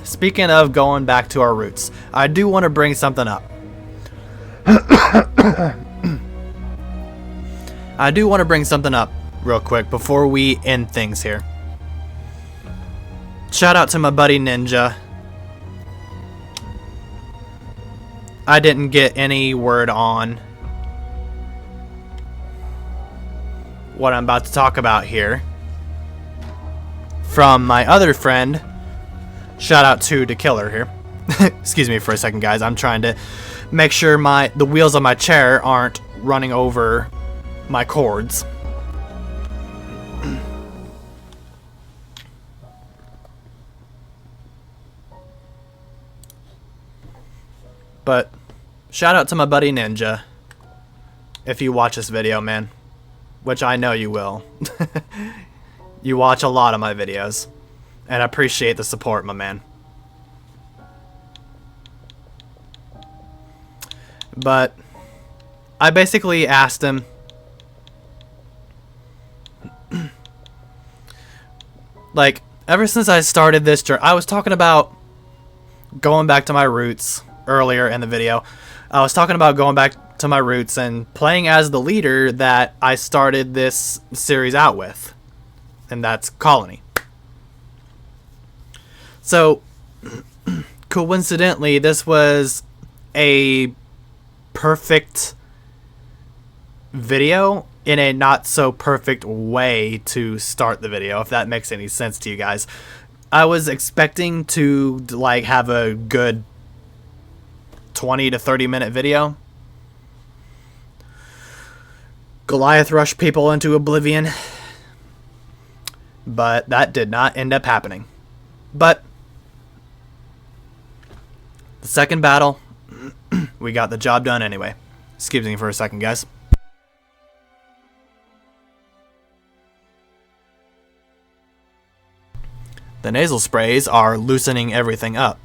speaking of going back to our roots, I do want to bring something up. I do want to bring something up real quick before we end things here. Shout out to my buddy Ninja. I didn't get any word on what I'm about to talk about here from my other friend. Shout out to the killer here. Excuse me for a second, guys. I'm trying to make sure the wheels on my chair aren't running over my cords. But shout out to my buddy Ninja if you watch this video, man, which I know you will. You watch a lot of my videos, and I appreciate the support, my man. But I basically asked him, like, ever since I started this journey, I was talking about going back to my roots earlier in the video. I was talking about going back to my roots and playing as the leader that I started this series out with, and that's Colony. So coincidentally, this was a perfect video in a not so perfect way to start the video, if that makes any sense to you guys. I was expecting to like have a good 20 to 30 minute video. Goliath rushed people into oblivion, but that did not end up happening. But the second battle, we got the job done anyway. Excuse me for a second, guys. The nasal sprays are loosening everything up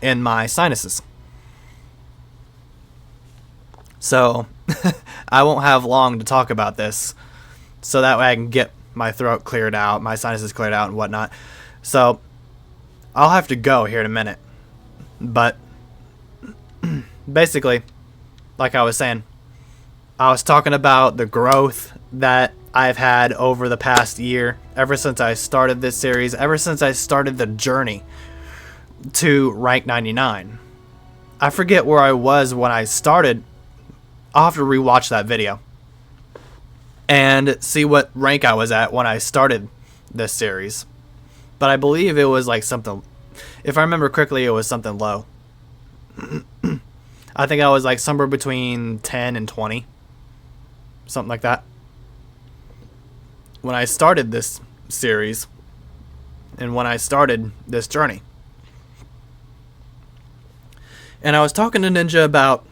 in my sinuses. So I won't have long to talk about this, so that way I can get my throat cleared out, my sinuses cleared out and whatnot. So I'll have to go here in a minute. But basically, like I was saying, I was talking about the growth that I've had over the past year, ever since I started this series, ever since I started the journey to rank 99. I forget where I was when I started. I'll have to rewatch that video and see what rank I was at when I started this series. But I believe it was like something, if I remember correctly, it was something low. I think I was like somewhere between 10 and 20. Something like that. When I started this series and when I started this journey. And I was talking to Ninja about,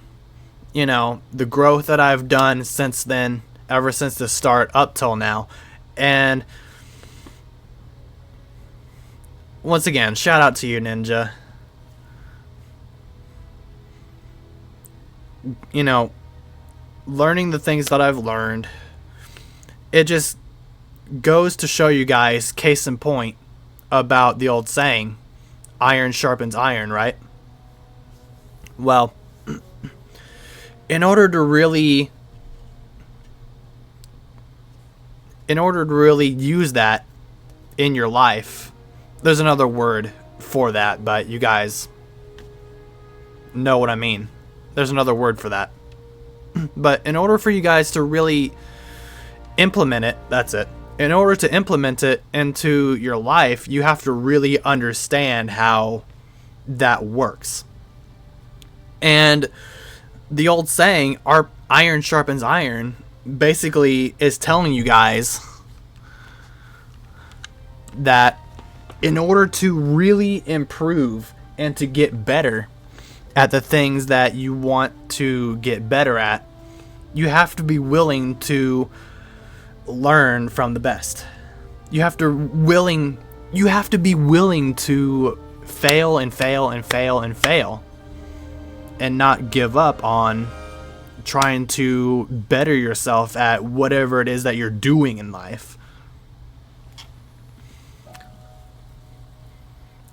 you know, the growth that I've done since then, ever since the start up till now. And once again, shout out to you, Ninja. You know, learning the things that I've learned, it just goes to show you guys, case in point, about the old saying, iron sharpens iron, right? Well, in order to really in order to really use that in your life, there's another word for that, but you guys know what I mean. There's another word for that. But in order for you guys to really implement it, that's it. In order to implement it into your life, you have to really understand how that works. And the old saying, "Our iron sharpens iron," basically is telling you guys that in order to really improve and to get better at the things that you want to get better at, you have to be willing to learn from the best. You have to be willing to fail and fail and fail and fail and not give up on trying to better yourself at whatever it is that you're doing in life.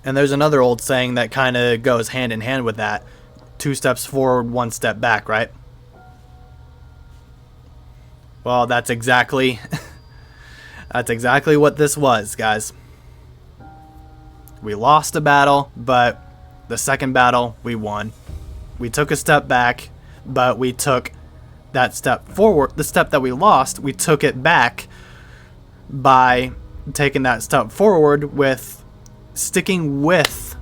And there's another old saying that kind of goes hand in hand with that. 2 steps forward, 1 step back, right? Well, that's exactly what this was, guys. We lost a battle, but the second battle we won. We took a step back, but we took that step forward. The step that we lost, we took it back by taking that step forward with sticking with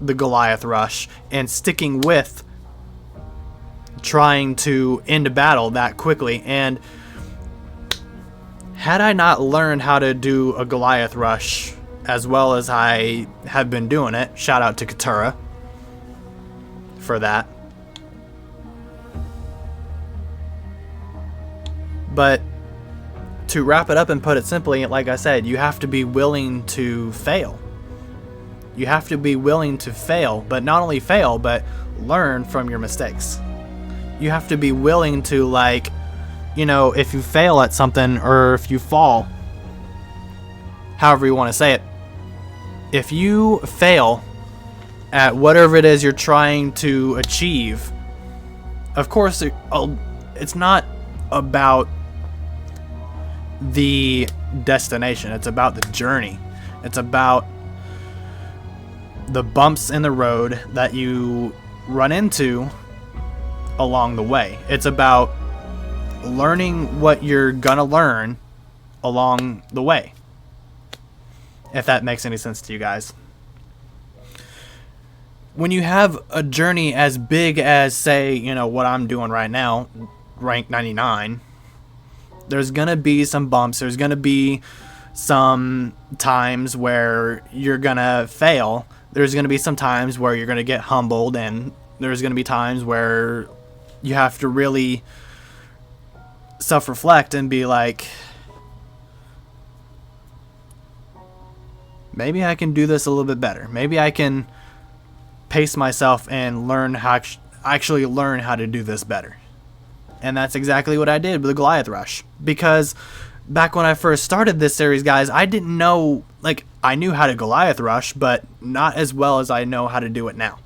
the Goliath rush and sticking with trying to end a battle that quickly. And had I not learned how to do a Goliath rush as well as I have been doing it, shout out to Katura for that. But to wrap it up and put it simply, like I said, you have to be willing to fail. You have to be willing to fail, but not only fail, but learn from your mistakes. You have to be willing to, like, you know, if you fail at something or if you fall, however you want to say it, if you fail at whatever it is you're trying to achieve, of course, it's not about the destination. It's about the journey. It's about the bumps in the road that you run into along the way. It's about learning what you're gonna learn along the way, if that makes any sense to you guys. When you have a journey as big as, say, you know, what I'm doing right now, rank 99, there's gonna be some bumps. There's gonna be some times where you're gonna fail. There's gonna be some times where you're gonna get humbled, and there's gonna be times where you have to really self-reflect and be like, maybe I can do this a little bit better. Maybe I can pace myself and actually learn how to do this better. And that's exactly what I did with the Goliath Rush. Because back when I first started this series, guys, I didn't know, like, I knew how to Goliath Rush, but not as well as I know how to do it now.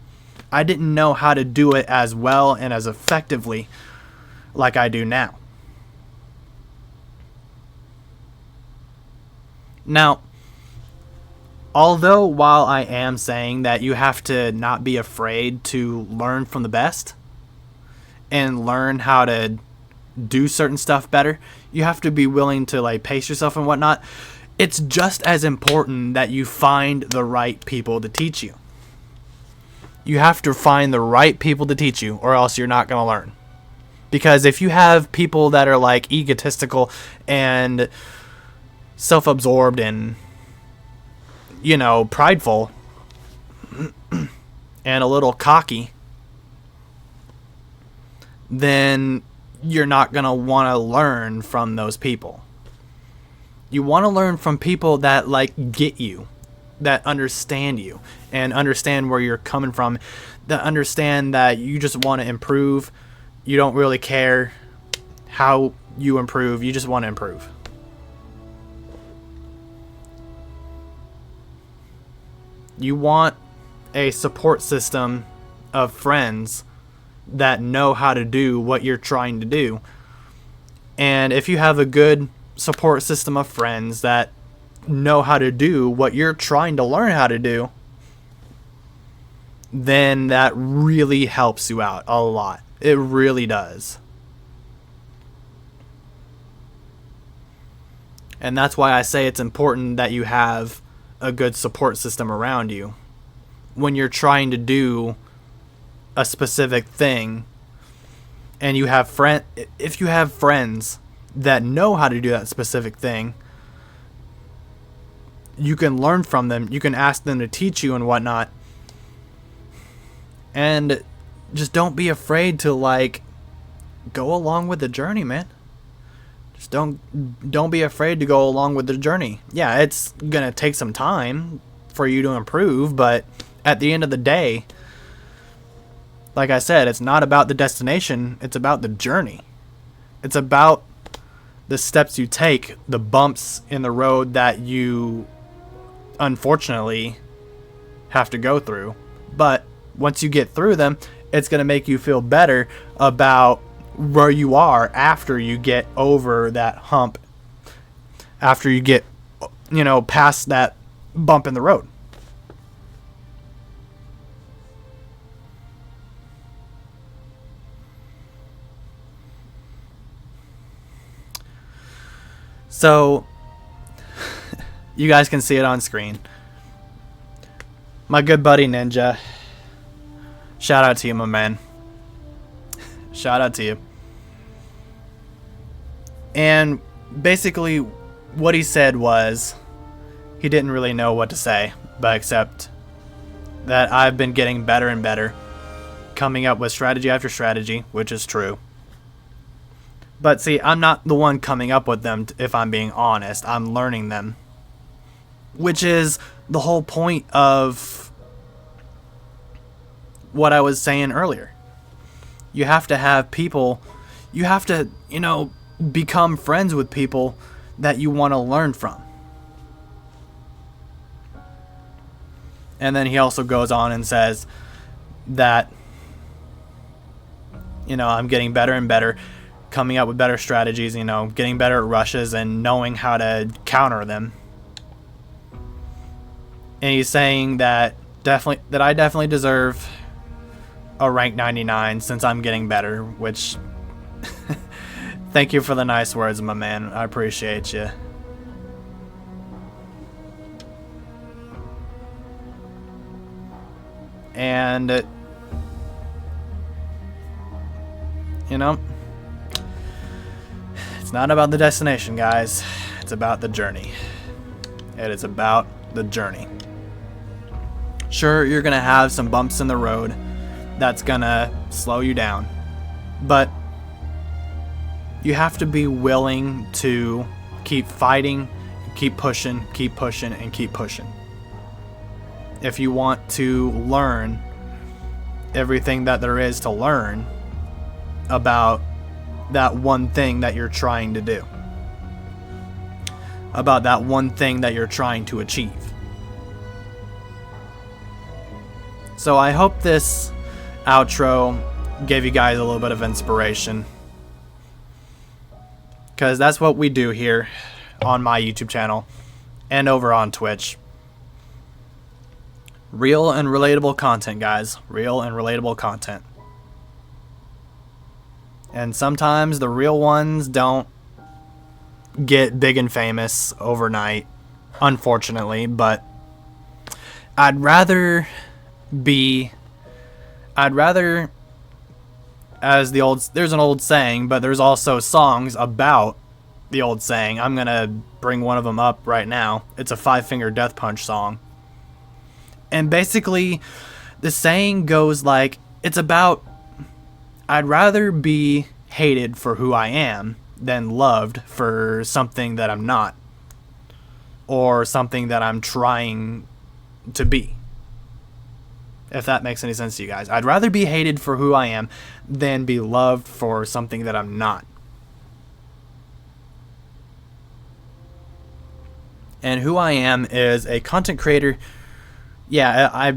I didn't know how to do it as well and as effectively like I do now. Now, although while I am saying that you have to not be afraid to learn from the best and learn how to do certain stuff better, you have to be willing to, like, pace yourself and whatnot. It's just as important that you find the right people to teach you. You have to find the right people to teach you, or else you're not going to learn. Because if you have people that are, like, egotistical and self-absorbed and, you know, prideful and a little cocky, then you're not going to want to learn from those people. You want to learn from people that, like, get you, that understand you and understand where you're coming from, that understand that you just want to improve. You don't really care how you improve. You just want to improve. You want a support system of friends that know how to do what you're trying to do. And if you have a good support system of friends that know how to do what you're trying to learn how to do, then that really helps you out a lot. It really does. And that's why I say it's important that you have a good support system around you when you're trying to do a specific thing. And you have if you have friends that know how to do that specific thing, you can learn from them. You can ask them to teach you and whatnot. And just don't be afraid to, like, go along with the journey, man. Just don't be afraid to go along with the journey. Yeah, it's gonna take some time for you to improve, but at the end of the day, like I said, it's not about the destination, it's about the journey. It's about the steps you take, the bumps in the road that you unfortunately have to go through. But once you get through them, it's going to make you feel better about where you are after you get over that hump, after you get, past that bump in the road. So, you guys can see it on screen. My good buddy Ninja. Shout out to you, my man. Shout out to you. And basically, what he said was, he didn't really know what to say, but except that I've been getting better and better, coming up with strategy after strategy, which is true. But see, I'm not the one coming up with them, if I'm being honest. I'm learning them. Which is the whole point of what I was saying earlier. You have to have people, you have to, become friends with people that you want to learn from. And then he also goes on and says that, I'm getting better and better, coming up with better strategies, getting better at rushes and knowing how to counter them. And he's saying that I definitely deserve a rank 99 since I'm getting better, which thank you for the nice words, my man. I appreciate you. And it's not about the destination, guys. It's about the journey. It is about the journey. Sure, you're going to have some bumps in the road that's going to slow you down. But you have to be willing to keep fighting, keep pushing, and keep pushing. If you want to learn everything that there is to learn about that one thing that you're trying to do, about that one thing that you're trying to achieve. So I hope this outro gave you guys a little bit of inspiration, because that's what we do here on my YouTube channel and over on Twitch. Real and relatable content, guys. Real and relatable content. And sometimes the real ones don't get big and famous overnight, unfortunately, but I'd rather, as there's an old saying, but there's also songs about the old saying. I'm gonna bring one of them up right now. It's a 5 Finger Death Punch song. And basically, the saying goes like, it's about, I'd rather be hated for who I am than loved for something that I'm not, or something that I'm trying to be. If that makes any sense to you guys. I'd rather be hated for who I am than be loved for something that I'm not. And who I am is a content creator. Yeah,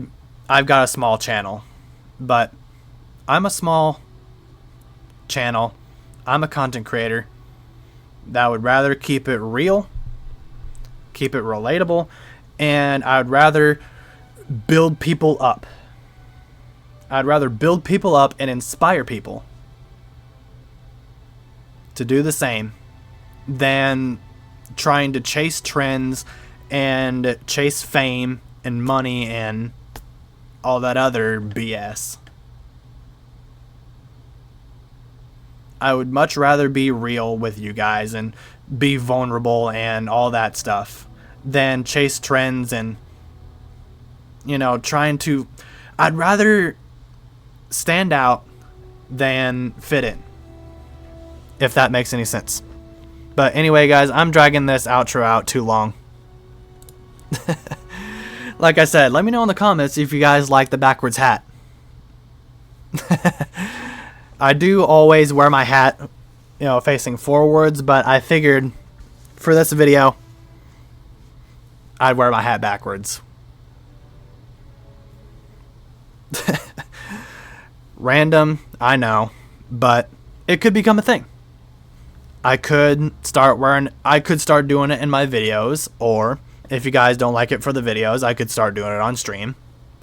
I've got a small channel, but I'm a small channel. I'm a content creator that would rather keep it real, keep it relatable, and I'd rather build people up. I'd rather build people up and inspire people to do the same than trying to chase trends and chase fame and money and all that other BS. I would much rather be real with you guys and be vulnerable and all that stuff than chase trends and, you know, trying to... I'd rather stand out than fit in, if that makes any sense. But anyway, guys, I'm dragging this outro out too long. Like I said, let me know in the comments if you guys like the backwards hat. I do always wear my hat, you know, facing forwards, but I figured for this video, I'd wear my hat backwards. Random, I know, but it could become a thing. I could start doing it in my videos, or if you guys don't like it for the videos, I could start doing it on stream.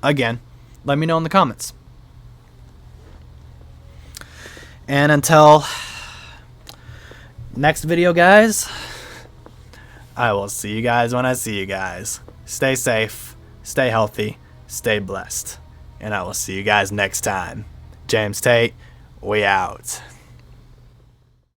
Again, let me know in the comments. And until next video, guys, I will see you guys when I see you guys. Stay safe, stay healthy, stay blessed. And I will see you guys next time. James Tate, we out.